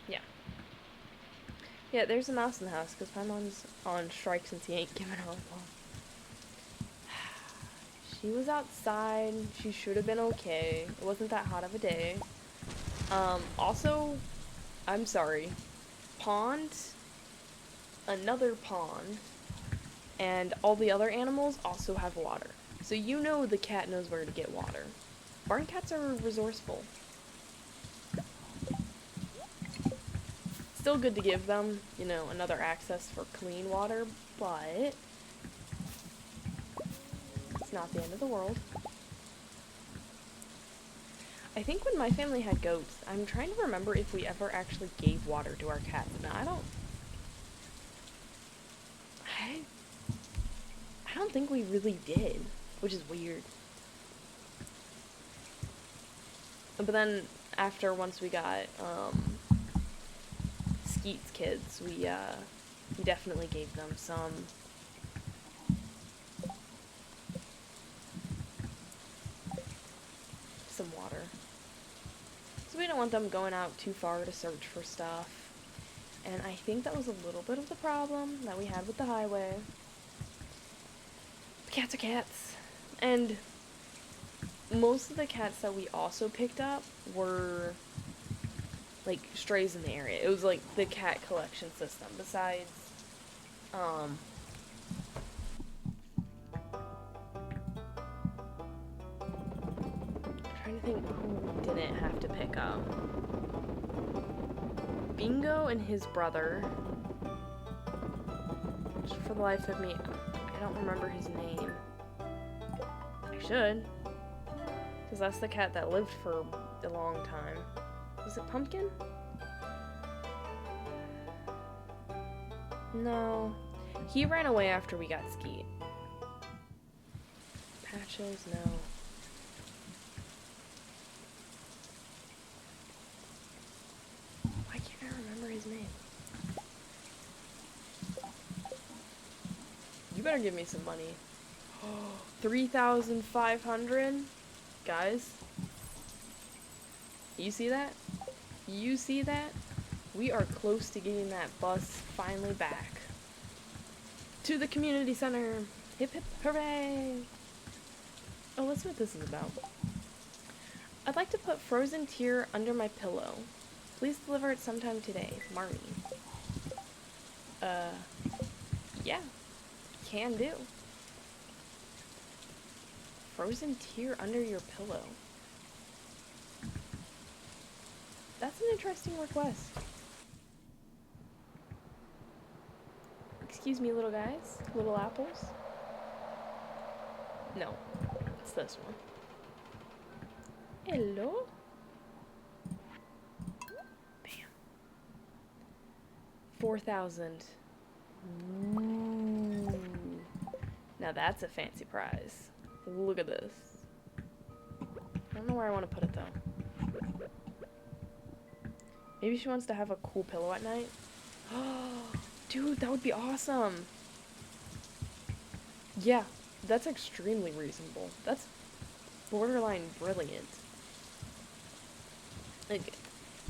Yeah. Yeah, there's a mouse in the house, because Paimon's on strike since he ain't giving her a ball. She was outside. She should have been okay. It wasn't that hot of a day. Also, I'm sorry. Pond, another pond, and all the other animals also have water. So you know the cat knows where to get water. Barn cats are resourceful. Still good to give them, you know, another access for clean water, but it's not the end of the world. I think when my family had goats, I'm trying to remember if we ever actually gave water to our cats. No, I don't think we really did, which is weird. But then after once we got Skeet's kids, we definitely gave them some water. So we don't want them going out too far to search for stuff. And I think that was a little bit of the problem that we had with the highway. But cats are cats. And most of the cats that we also picked up were like strays in the area. It was like the cat collection system. Besides, I'm trying to think who didn't have to pick up. Bingo and his brother. Just for the life of me, I don't remember his name. I should. Because that's the cat that lived for a long time. Was it Pumpkin? No. He ran away after we got Skeet. Patches? No. Why can't I remember his name? You better give me some money. 3,500? Guys? You see that? You see that? We are close to getting that bus finally back. To the community center! Hip hip hooray! Oh, let's see what this is about. I'd like to put frozen tear under my pillow. Please deliver it sometime today. Marnie. Yeah. Can do. Frozen tear under your pillow. That's an interesting request. Excuse me, little guys. Little apples. No. It's this one. Hello? Bam. 4,000. Ooh. Now that's a fancy prize. Look at this. I don't know where I want to put it though. Maybe she wants to have a cool pillow at night. Oh, dude, that would be awesome. Yeah, that's extremely reasonable. That's borderline brilliant. Like,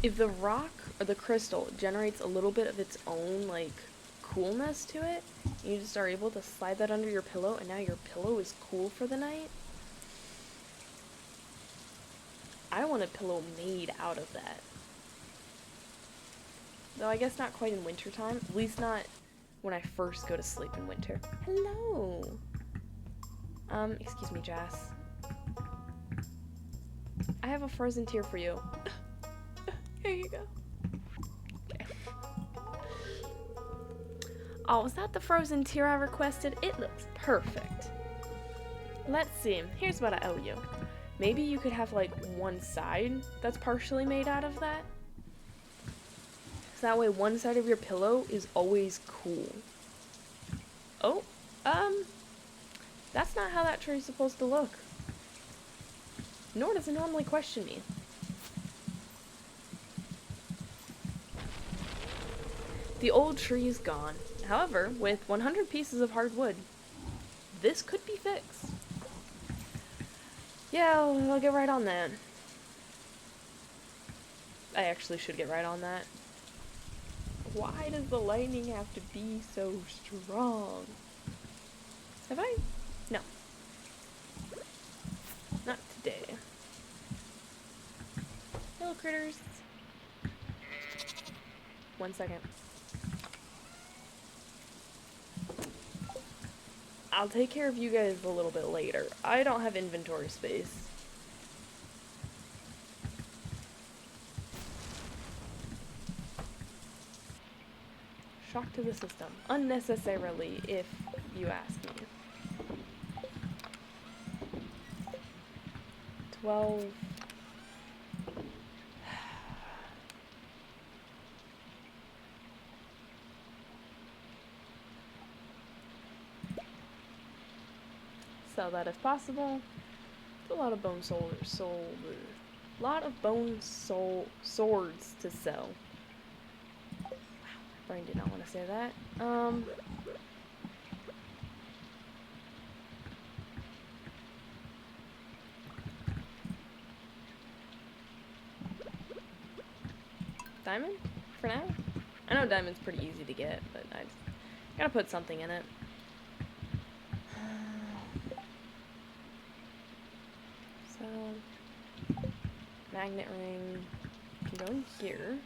if the rock or the crystal generates a little bit of its own, like, coolness to it, and you just are able to slide that under your pillow, and now your pillow is cool for the night. I want a pillow made out of that. Though I guess not quite in wintertime. At least not when I first go to sleep in winter. Hello! Excuse me, Jess. I have a frozen tear for you. Here you go. Okay. Oh, is that the frozen tear I requested? It looks perfect. Let's see. Here's what I owe you. Maybe you could have, like, one side that's partially made out of that. So that way one side of your pillow is always cool. Oh, that's not how that tree is supposed to look. Nor does it normally question me. The old tree is gone. However, with 100 pieces of hardwood, this could be fixed. Yeah, I'll get right on that. I actually should get right on that. Why does the lightning have to be so strong? Have I? No. Hello, critters. 1 second. I'll take care of you guys a little bit later. I don't have inventory space. Shock to the system. Unnecessarily, if you ask me. 12. Sell that if possible. It's a lot of bone lot of swords to sell. Wow, my brain did not want to say that. Diamond? For now? I know diamond's pretty easy to get, but I just gotta put something in it. So, magnet ring can go in here.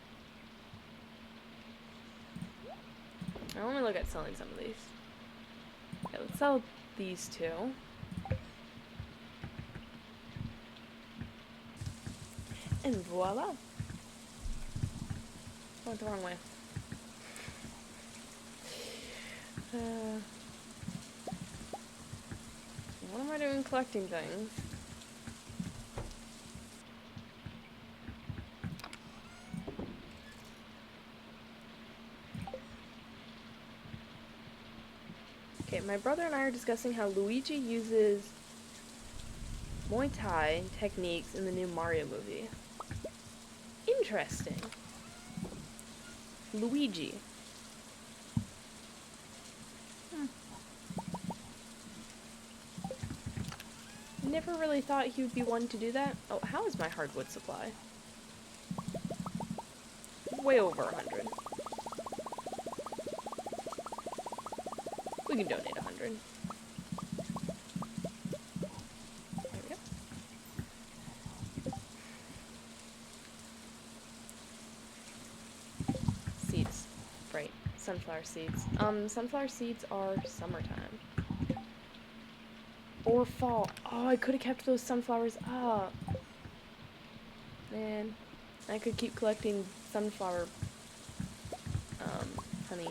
I want to look at selling some of these. Okay, let's sell these two. And voila! Went the wrong way. What am I doing collecting things? Okay, my brother and I are discussing how Luigi uses Muay Thai techniques in the new Mario movie. Interesting. Luigi. Never really thought he would be one to do that. Oh, how is my hardwood supply? Way over 100. We can donate 100. There we go. Seeds. Right. Sunflower seeds. Sunflower seeds are summertime. Or fall. Oh, I could have kept those sunflowers up. Man. I could keep collecting sunflower, honey.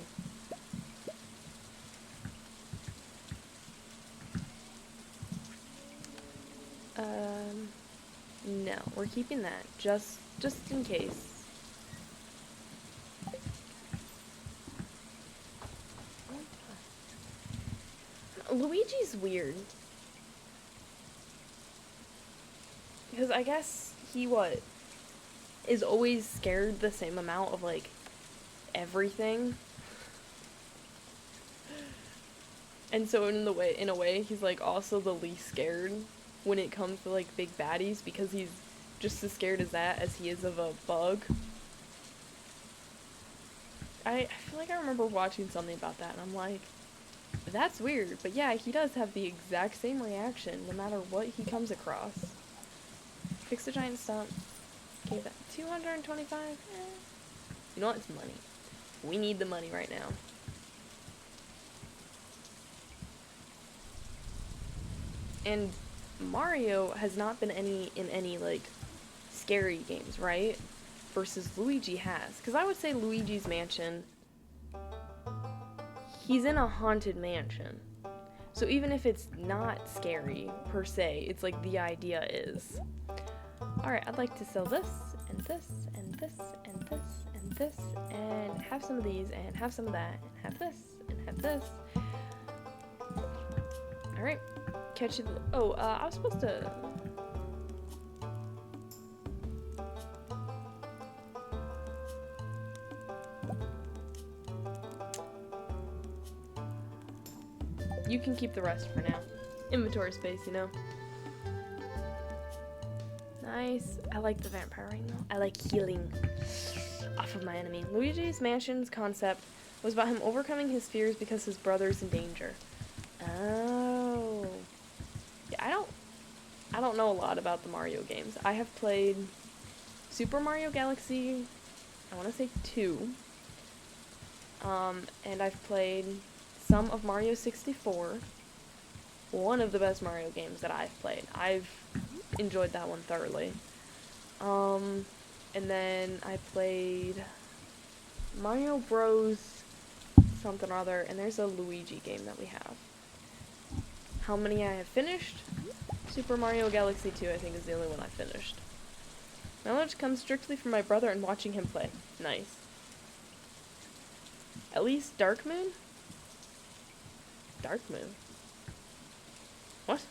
No, we're keeping that, just in case. Luigi's weird. Because I guess he, is always scared the same amount of, like, everything. And so in a way, he's, like, also the least scared when it comes to, like, big baddies, because he's just as scared as that as he is of a bug. I feel like I remember watching something about that, and I'm like, that's weird, but yeah, he does have the exact same reaction no matter what he comes across. Fix the giant stump. Okay, that 225? You know what? It's money. We need the money right now. And Mario has not been in any, like, scary games, right? Versus Luigi has. Because I would say Luigi's Mansion, he's in a haunted mansion. So even if it's not scary, per se, it's like the idea is. Alright, I'd like to sell this, and this, and this, and this, and this, and have some of these, and have some of that, and have this, and have this. Alright, catch you. Oh, I was supposed to. You can keep the rest for now. Inventory space, you know. Nice. I like the vampire ring though. I like healing off of my enemy. Luigi's Mansion's concept was about him overcoming his fears because his brother's in danger. Oh. Yeah, I don't know a lot about the Mario games. I have played Super Mario Galaxy, I want to say 2. And I've played some of Mario 64. One of the best Mario games that I've played. I've enjoyed that one thoroughly. And then I played Mario Bros. Something or other, and there's a Luigi game that we have. How many I have finished? Super Mario Galaxy 2, I think, is the only one I finished. Knowledge comes strictly from my brother and watching him play. Nice. At least Dark Moon? Dark Moon? What?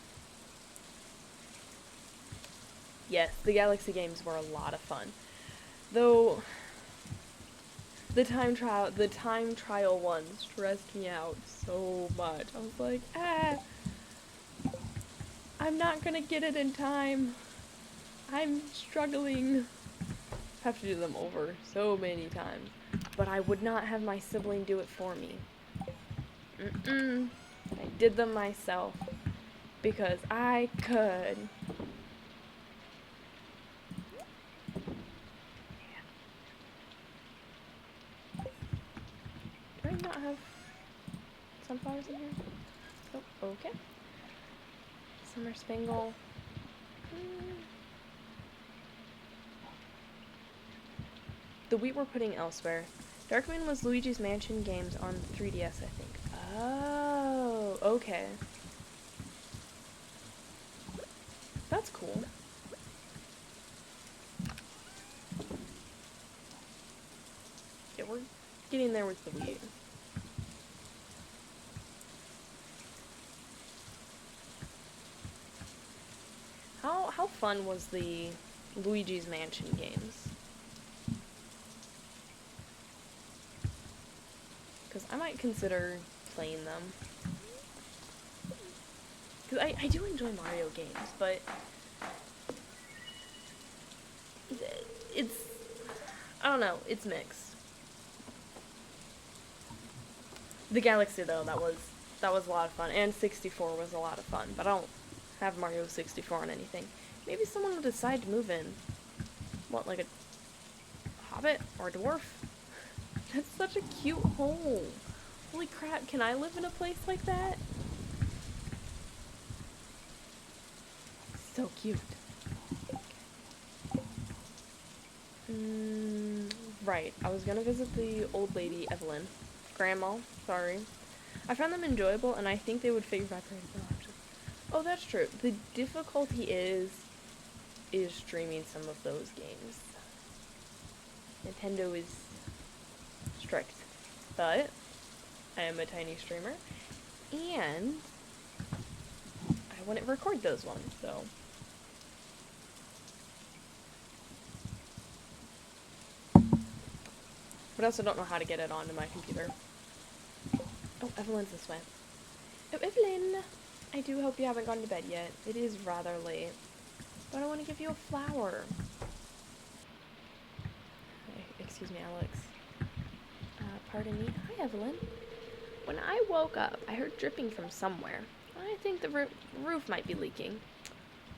Yes, the Galaxy games were a lot of fun. Though the time trial one stressed me out so much. I was like, I'm not gonna get it in time. I'm struggling. I have to do them over so many times. But I would not have my sibling do it for me. I did them myself. Because I could. Do I not have sunflowers in here? Oh, okay. Summer Spangle. The wheat we're putting elsewhere. Darkman was Luigi's Mansion games on 3DS, I think. Oh, okay. That's cool. Yeah, we're getting there with the wheat. How fun was the Luigi's Mansion games? Because I might consider playing them. Because I do enjoy Mario games, but it's, I don't know, it's mixed. The Galaxy, though, that was a lot of fun, and 64 was a lot of fun, but I don't have Mario 64 on anything. Maybe someone will decide to move in. What, like a hobbit or a dwarf? That's such a cute home. Holy crap, can I live in a place like that? So cute. Right, I was gonna visit the old lady, Evelyn. Grandma, sorry. I found them enjoyable, and I think they would figure my parents out. Oh, that's true. The difficulty is streaming some of those games. Nintendo is strict, but I am a tiny streamer, and I wouldn't record those ones, so. But I also don't know how to get it onto my computer. Oh, Evelyn's this way. Oh, Evelyn! I do hope you haven't gone to bed yet. It is rather late. But I want to give you a flower. Excuse me, Alex. Pardon me. Hi, Evelyn. When I woke up, I heard dripping from somewhere. I think the roof might be leaking.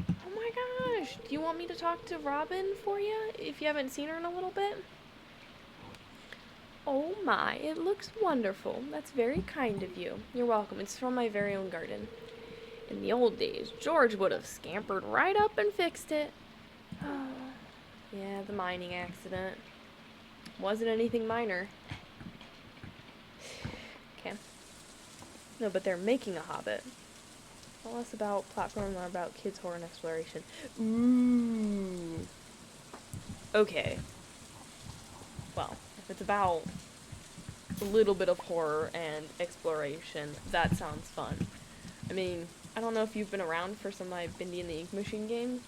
Oh my gosh! Do you want me to talk to Robin for you, if you haven't seen her in a little bit? Oh my, it looks wonderful. That's very kind of you. You're welcome. It's from my very own garden. In the old days, George would have scampered right up and fixed it. Yeah, the mining accident. Wasn't anything minor. Okay. No, but they're making a Hobbit. All less about platform and about kids' horror and exploration. Ooh. Okay. Well, if it's about a little bit of horror and exploration, that sounds fun. I mean, I don't know if you've been around for some of my Bindi and the Ink Machine games.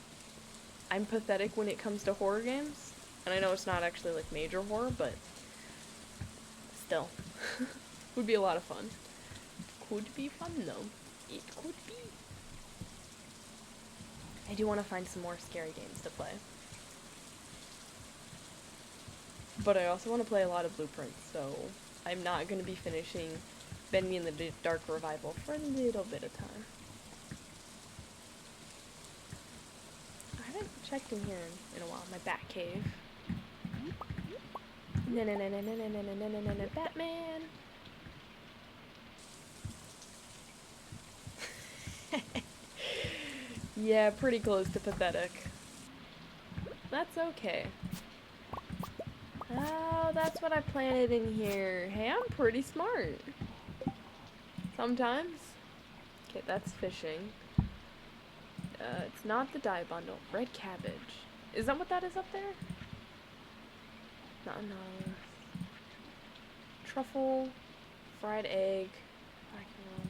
I'm pathetic when it comes to horror games. And I know it's not actually, like, major horror, but still. Would be a lot of fun. Could be fun, though. It could be. I do want to find some more scary games to play. But I also want to play a lot of Blueprints, so I'm not going to be finishing Bendy and the Dark Revival for a little bit of time. I haven't checked in here in a while. My bat cave. No, Batman! Yeah, pretty close to pathetic. That's okay. Oh, that's what I planted in here. Hey, I'm pretty smart. Sometimes. Okay, that's fishing. It's not the dye bundle. Red cabbage. Is that what that is up there? Not enough. Truffle. Fried egg. Macaron.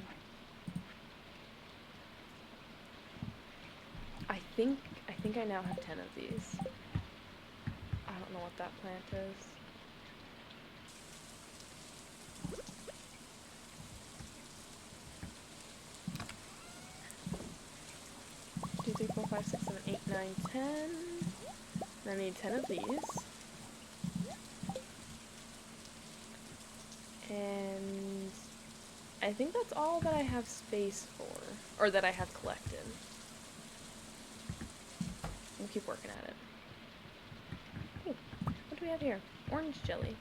I think I now have 10 of these. I don't know what that plant is. Two, three, four, five, six, 7, 8, 9, 10. I need 10 of these. And I think that's all that I have space for, or that I have collected. We'll keep working at it. Ooh, what do we have here? Orange jelly.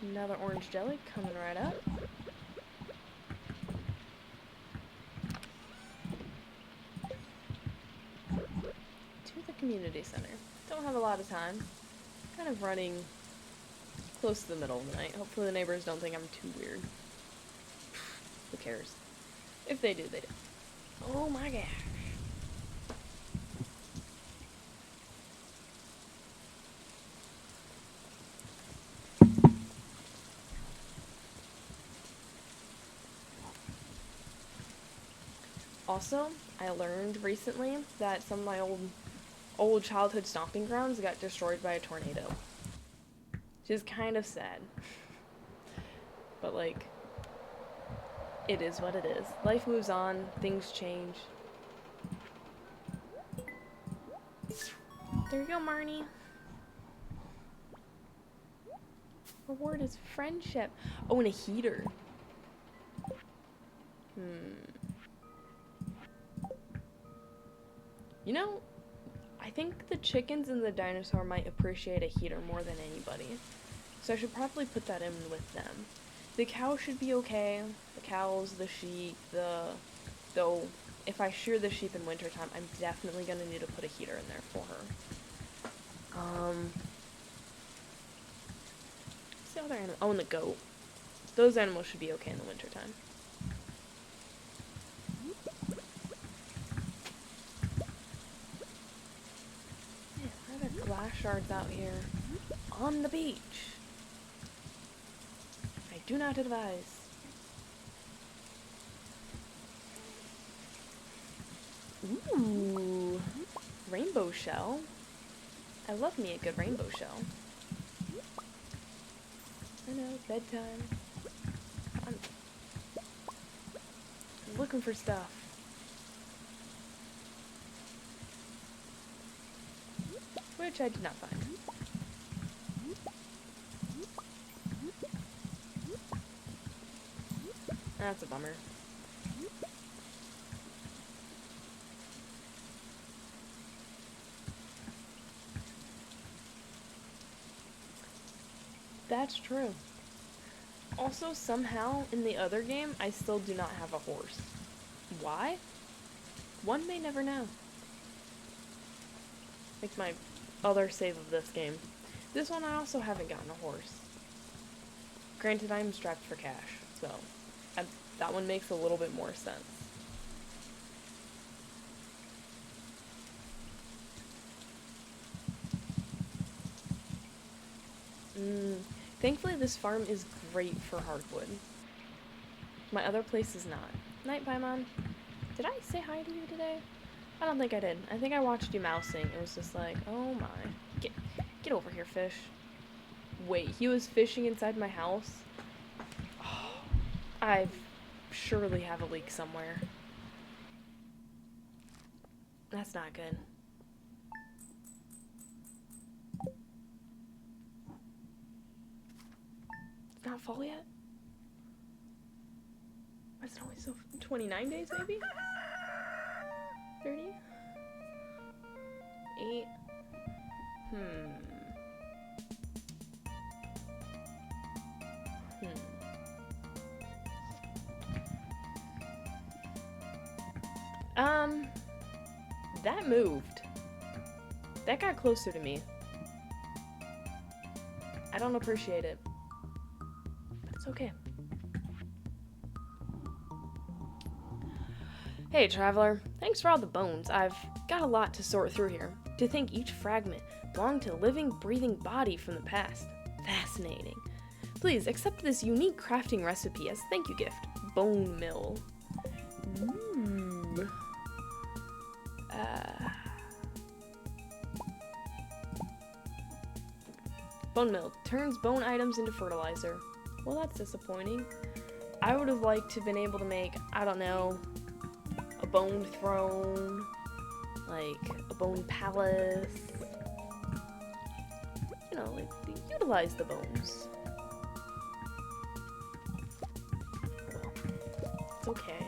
Another orange jelly coming right up. To the community center. Don't have a lot of time. Kind of running close to the middle of the night. Hopefully the neighbors don't think I'm too weird. Who cares? If they do, they do. Oh my gosh. Also, I learned recently that some of my old childhood stomping grounds got destroyed by a tornado. Which is kind of sad. But like, it is what it is. Life moves on, things change. There you go, Marnie. Reward is friendship. Oh, and a heater. You know, I think the chickens and the dinosaur might appreciate a heater more than anybody. So I should probably put that in with them. The cow should be okay. The cows, the sheep, though if I shear the sheep in wintertime, I'm definitely gonna need to put a heater in there for her. What's the other animal? Oh, and the goat. Those animals should be okay in the wintertime. Yeah, why are there glass shards out here? On the beach. I do not advise. Ooh, rainbow shell. I love me a good rainbow shell. I know, bedtime. I'm looking for stuff. Which I did not find. That's a bummer. That's true. Also, somehow, in the other game, I still do not have a horse. Why? One may never know. Like my other save of this game. This one I also haven't gotten a horse. Granted, I'm strapped for cash, so that one makes a little bit more sense. Thankfully, this farm is great for hardwood. My other place is not. Night, Paimon. Did I say hi to you today? I don't think I did. I think I watched you mousing. It was just like, oh my. Get over here, fish. Wait, he was fishing inside my house? Oh, I surely have a leak somewhere. That's not good. It's not full yet? Why is it always so 29 days maybe? 30? 8? That moved. That got closer to me. I don't appreciate it. But it's okay. Hey, traveler. Thanks for all the bones. I've got a lot to sort through here. To think each fragment belonged to a living, breathing body from the past. Fascinating. Please accept this unique crafting recipe as a thank you gift. Bone mill. Ooh. Bone mill turns bone items into fertilizer. Well, that's disappointing. I would have liked to have been able to make, I don't know, a bone throne, like a bone palace. You know, like utilize the bones. Well, it's okay.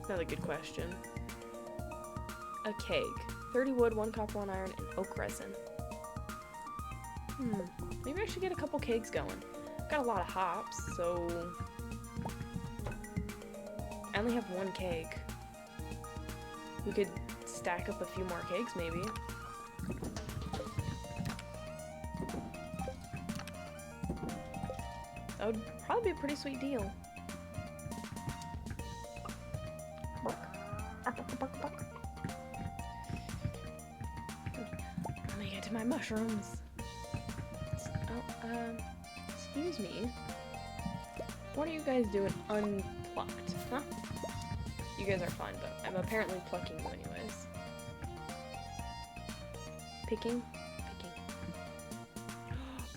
Another good question. A keg. 30 wood, 1 copper, 1 iron, and oak resin. Maybe I should get a couple kegs going. I've got a lot of hops, so... I only have 1 keg. We could stack up a few more kegs, maybe. That would probably be a pretty sweet deal. Let me get to my mushrooms. Oh, excuse me. What are you guys doing unplucked? Huh? You guys are fine, but I'm apparently plucking you anyways. Picking?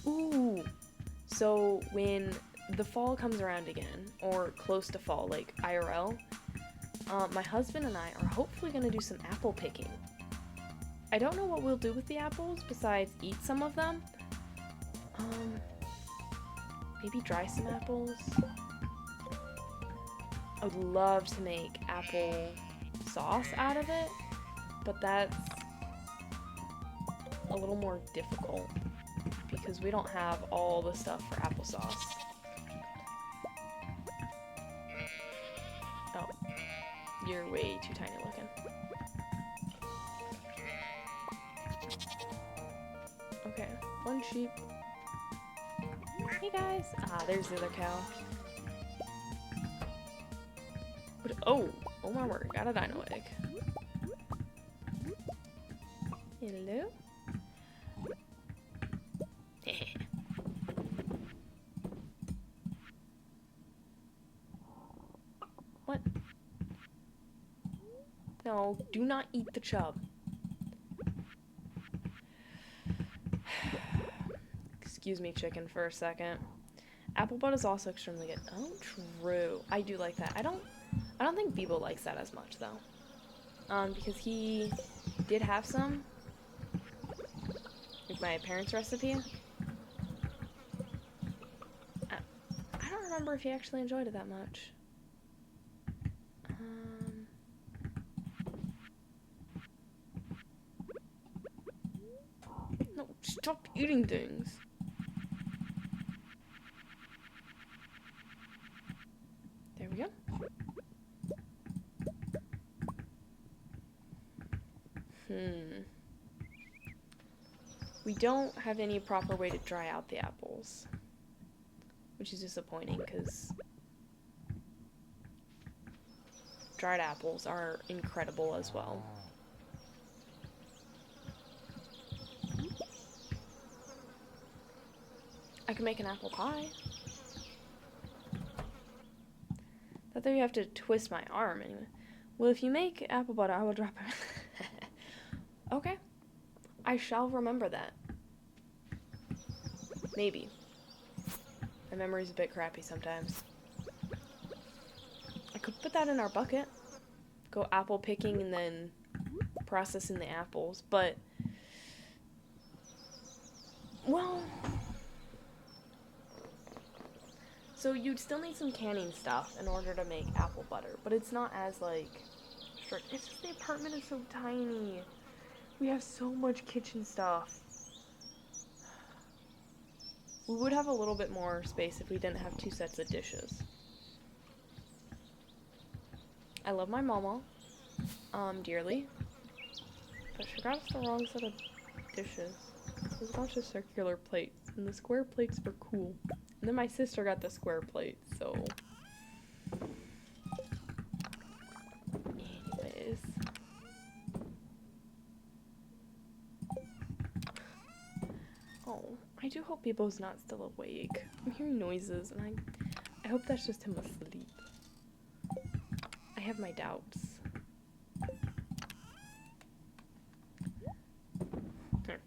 Picking. Ooh! So, when the fall comes around again, or close to fall, like IRL, my husband and I are hopefully going to do some apple picking. I don't know what we'll do with the apples besides eat some of them. Maybe dry some apples. I would love to make apple sauce out of it, but that's a little more difficult because we don't have all the stuff for applesauce. Oh. You're way too tiny looking. Okay, 1 sheep. Hey guys! Ah, there's the other cow. Oh my word, got a dino egg. Hello? What? No, do not eat the chub. Excuse me, chicken, for a second. Apple butt is also extremely good. Oh, true. I do like that. I don't think Bebo likes that as much, though. Because he did have some. Like my parents' recipe. I don't remember if he actually enjoyed it that much. No, stop eating things. There we go. We don't have any proper way to dry out the apples, which is disappointing because dried apples are incredible as well. I can make an apple pie. I thought you have to twist my arm anyway. Well, if you make apple butter, I will drop it. Okay. I shall remember that. Maybe. My memory's a bit crappy sometimes. I could put that in our bucket. Go apple picking and then processing the apples, but Well, so you'd still need some canning stuff in order to make apple butter, but it's not as, like, strict. It's just the apartment is so tiny. We have so much kitchen stuff. We would have a little bit more space if we didn't have 2 sets of dishes. I love my mama, dearly, but she got us the wrong set of dishes. There's a bunch of circular plates, and the square plates were cool. And then my sister got the square plate, so... Anyways. Oh, I do hope Bebo's not still awake. I'm hearing noises, and I hope that's just him asleep. I have my doubts. Here.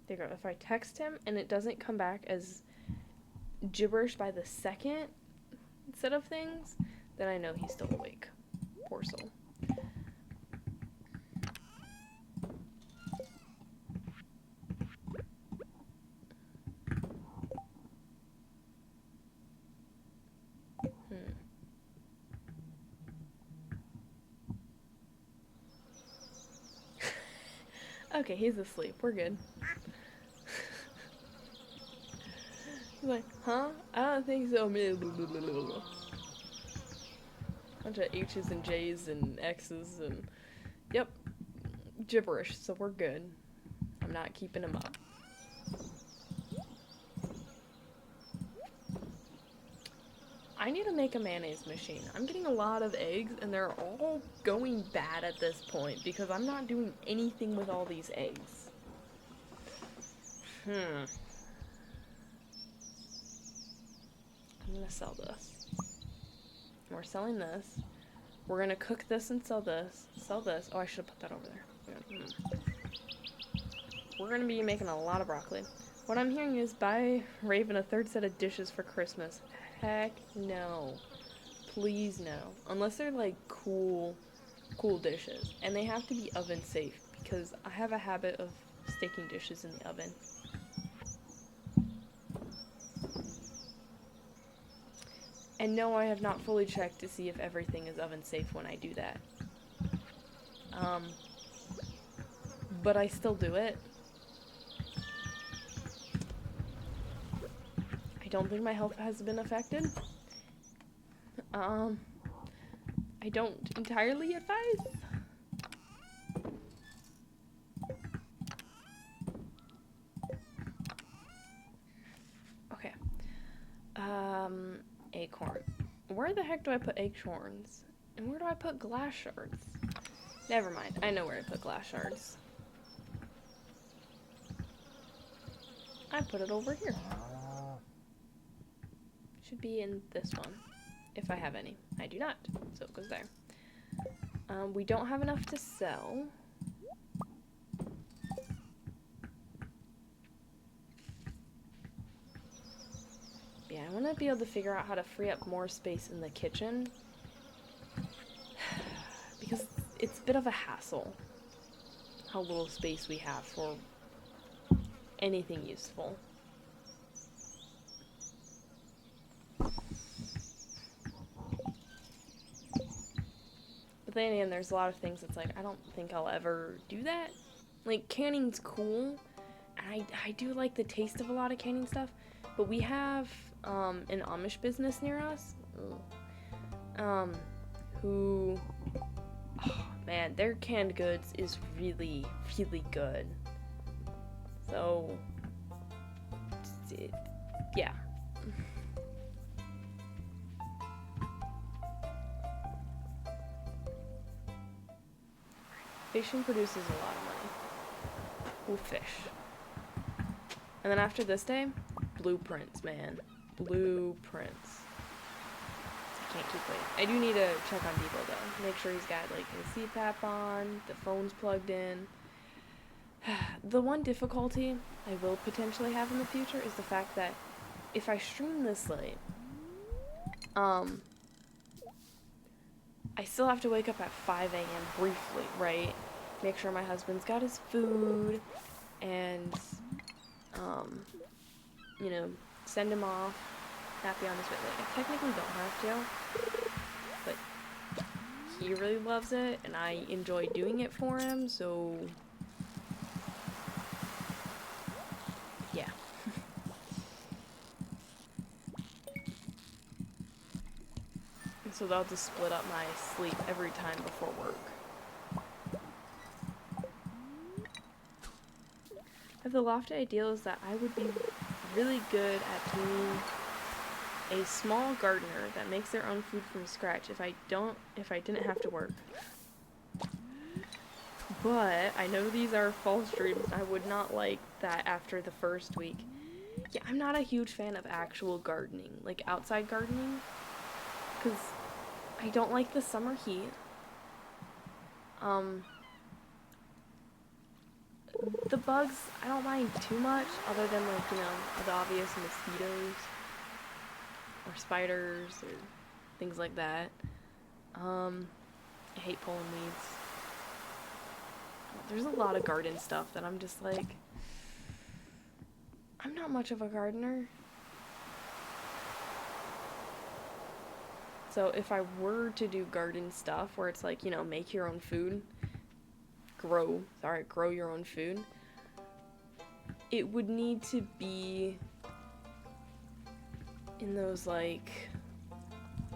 There you go. If I text him and it doesn't come back as gibberish by the second set of things, then I know he's still awake. Poor soul. Okay, he's asleep. We're good. He's like, huh? I don't think so. Bunch of H's and J's and X's and... Yep. Gibberish, so we're good. I'm not keeping him up. I need to make a mayonnaise machine. I'm getting a lot of eggs, and they're all going bad at this point because I'm not doing anything with all these eggs. I'm gonna sell this. We're selling this. We're gonna cook this and sell this. Sell this. Oh, I should have put that over there. We're gonna be making a lot of broccoli. What I'm hearing is buy Raven a 3rd set of dishes for Christmas. Heck no. Please no. Unless they're like cool dishes. And they have to be oven safe because I have a habit of sticking dishes in the oven. And no, I have not fully checked to see if everything is oven safe when I do that. But I still do it. I don't think my health has been affected. I don't entirely advise. Okay. Acorn. Where the heck do I put acorns? And where do I put glass shards? Never mind. I know where I put glass shards. I put it over here. Should be in this one, if I have any. I do not, so it goes there. We don't have enough to sell. Yeah, I want to be able to figure out how to free up more space in the kitchen. Because it's a bit of a hassle how little space we have for anything useful. But then again, there's a lot of things that's like, I don't think I'll ever do that. Like, canning's cool, and I do like the taste of a lot of canning stuff, but we have an Amish business near us, who, oh man, their canned goods is really, really good. So, yeah. Fishing produces a lot of money. We'll fish. And then after this day, blueprints, man. Blueprints. I can't keep waiting. I do need to check on Debo though. Make sure he's got like his CPAP on, the phone's plugged in. The one difficulty I will potentially have in the future is the fact that if I stream this late, I still have to wake up at 5 a.m. briefly, right? Make sure my husband's got his food, and, you know, send him off, happy on his way. Like, I technically don't have to, but he really loves it, and I enjoy doing it for him, so yeah. And so they'll just split up my sleep every time before work. But the lofty ideal is that I would be really good at being a small gardener that makes their own food from scratch if I didn't have to work. But I know these are false dreams. I would not like that after the first week. Yeah, I'm not a huge fan of actual gardening, like outside gardening, because I don't like the summer heat. The bugs, I don't mind too much, other than, like, you know, the obvious mosquitoes, or spiders, or things like that. I hate pulling weeds. There's a lot of garden stuff that I'm just like, I'm not much of a gardener. So if I were to do garden stuff where it's like, you know, make your own food, grow your own food, it would need to be in those, like,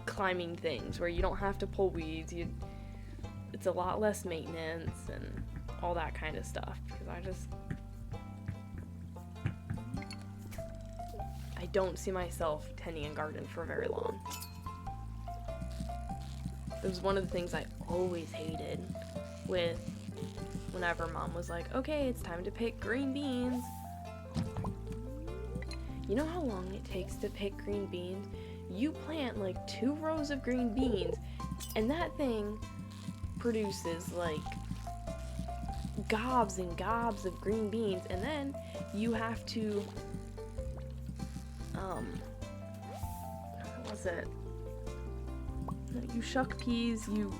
climbing things where you don't have to pull weeds. It's a lot less maintenance and all that kind of stuff, because I don't see myself tending a garden for very long. It was one of the things I always hated with whenever Mom was like, okay, it's time to pick green beans. You know how long it takes to pick green beans? You plant like 2 rows of green beans, and that thing produces like gobs and gobs of green beans, and then you have to, what was it? You shuck peas, you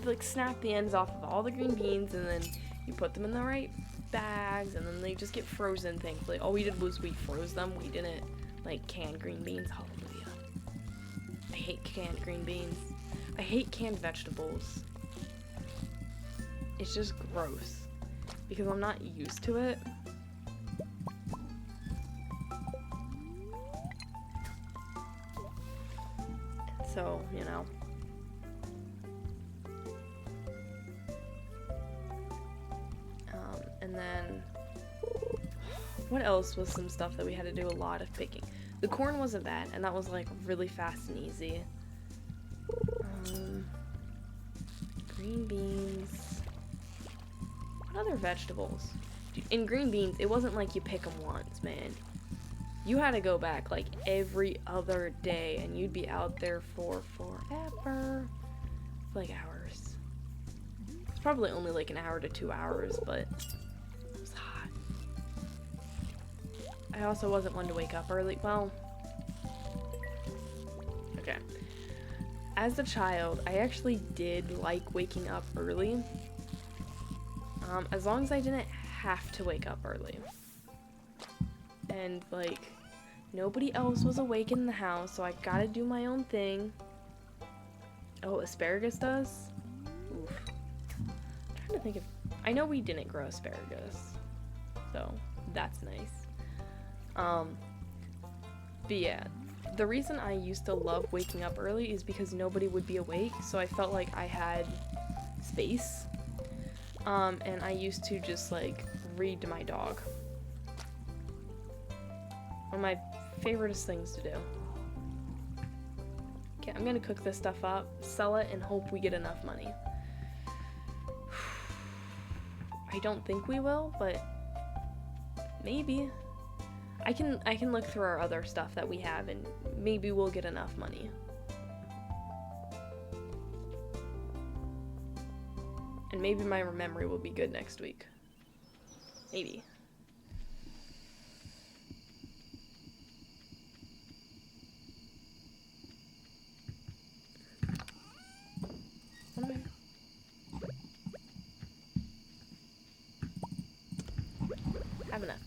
like snap the ends off of all the green beans, and then you put them in the right bags, and then they just get frozen, thankfully. All we did was we froze them. We didn't, like, can green beans. Hallelujah. I hate canned green beans. I hate canned vegetables. It's just gross, because I'm not used to it. So, you know. And then, what else was some stuff that we had to do a lot of picking? The corn wasn't bad, and that was like really fast and easy. Green beans. What other vegetables? Dude, in green beans, it wasn't like you pick them once, man. You had to go back like every other day, and you'd be out there for forever. Like hours. It's probably only like an hour to 2 hours, but it was hot. I also wasn't one to wake up early. Well, okay. As a child, I actually did like waking up early. As long as I didn't have to wake up early. And, like, nobody else was awake in the house, so I gotta do my own thing. Oh, asparagus does? Oof. I'm trying to think if... I know we didn't grow asparagus, so that's nice. But yeah, the reason I used to love waking up early is because nobody would be awake, so I felt like I had space. And I used to just, like, read to my dog. One of my favoriteest things to do. Okay, I'm gonna cook this stuff up, sell it, and hope we get enough money. I don't think we will, but maybe. I can look through our other stuff that we have, and maybe we'll get enough money. And maybe my memory will be good next week. Maybe.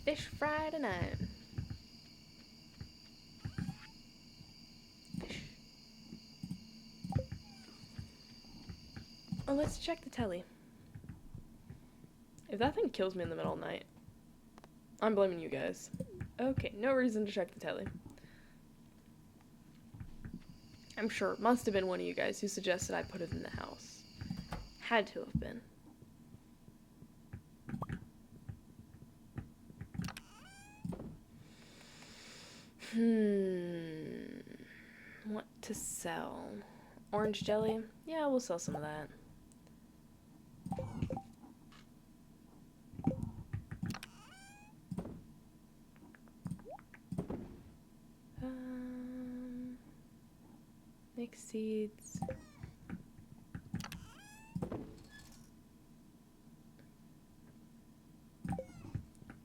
Fish fry tonight. Fish. Oh, let's check the telly. If that thing kills me in the middle of the night, I'm blaming you guys. Okay, no reason to check the telly. I'm sure it must have been one of you guys who suggested I put it in the house. Had to have been. What to sell? Orange jelly? Yeah, we'll sell some of that. Mixed seeds.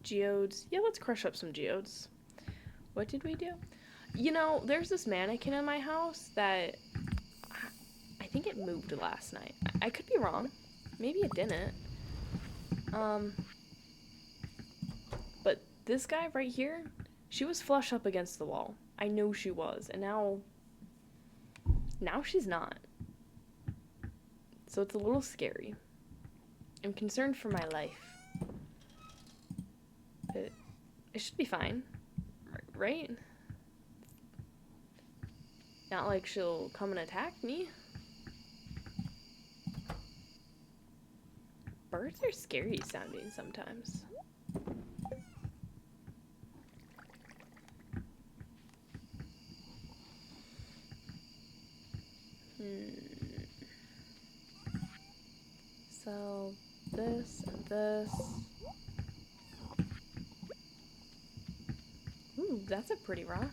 Geodes. Yeah, let's crush up some geodes. What did we do? You know, there's this mannequin in my house that I think it moved last night. I could be wrong. Maybe it didn't. But this guy right here, she was flush up against the wall. I know she was, and now she's not. So it's a little scary. I'm concerned for my life. But it should be fine. Right? Not like she'll come and attack me. Birds are scary sounding sometimes. So this and this. Ooh, that's a pretty rock.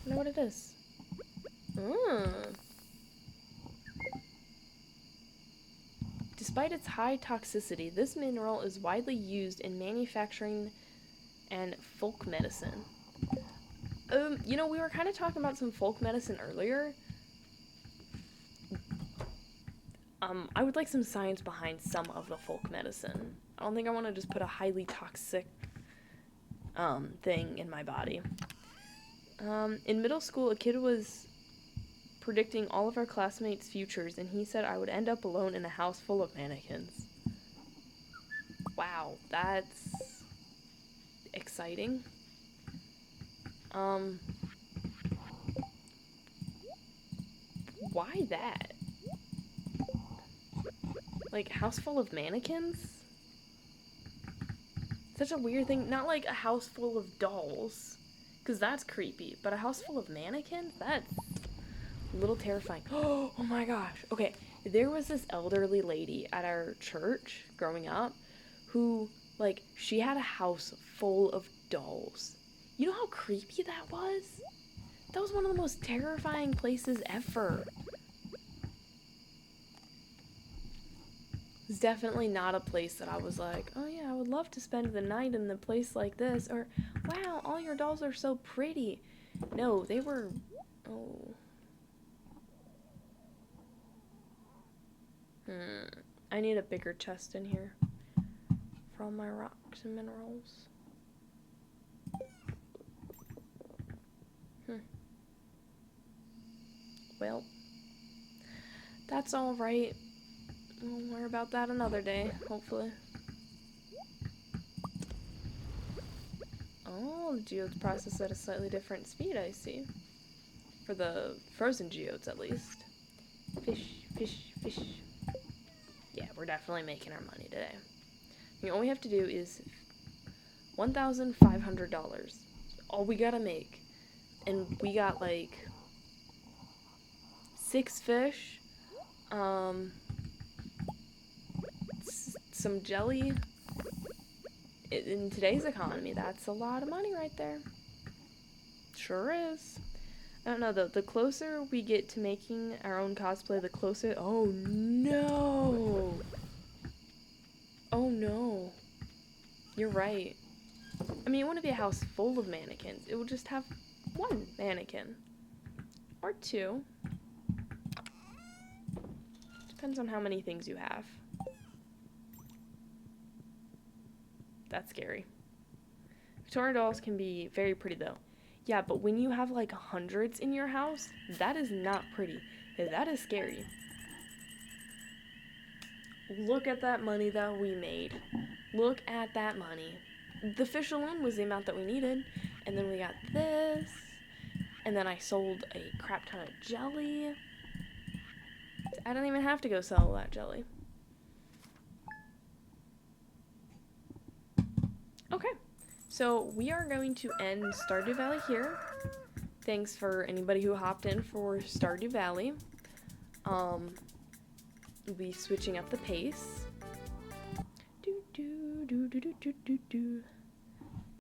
I know what it is. Despite its high toxicity, this mineral is widely used in manufacturing and folk medicine. You know, we were kind of talking about some folk medicine earlier. I would like some science behind some of the folk medicine. I don't think I want to just put a highly toxic thing in my body. In middle school, a kid was predicting all of our classmates' futures, and he said I would end up alone in a house full of mannequins. Wow, that's exciting. Why that? Like, house full of mannequins? Such a weird thing. Not like a house full of dolls, because that's creepy, but a house full of mannequins? That's a little terrifying. Oh my gosh. Okay, there was this elderly lady at our church growing up who, like, she had a house full of dolls. You know how creepy that was? That was one of the most terrifying places ever. It's definitely not a place that I was like, oh yeah, I would love to spend the night in a place like this, or wow, all your dolls are so pretty. No, they were, I need a bigger chest in here for all my rocks and minerals. Well, that's alright. We'll worry about that another day, hopefully. Oh, the geodes process at a slightly different speed, I see. For the frozen geodes, at least. Fish, fish, fish. Yeah, we're definitely making our money today. I mean, all we have to do is $1,500. All we gotta make. And we got, like, 6 fish, some jelly. In today's economy, that's a lot of money right there. Sure is. I don't know, though. The closer we get to making our own cosplay, the closer... Oh, no! Oh, no. You're right. I mean, it wouldn't be a house full of mannequins. It would just have one mannequin. Or 2. Depends on how many things you have. That's scary. Victorian dolls can be very pretty though. Yeah, but when you have like hundreds in your house, that is not pretty. That is scary. Look at that money that we made. Look at that money. The fish alone was the amount that we needed. And then we got this. And then I sold a crap ton of jelly. I don't even have to go sell that jelly. Okay. So we are going to end Stardew Valley here. Thanks for anybody who hopped in for Stardew Valley. We'll be switching up the pace. Do do do do do do do do.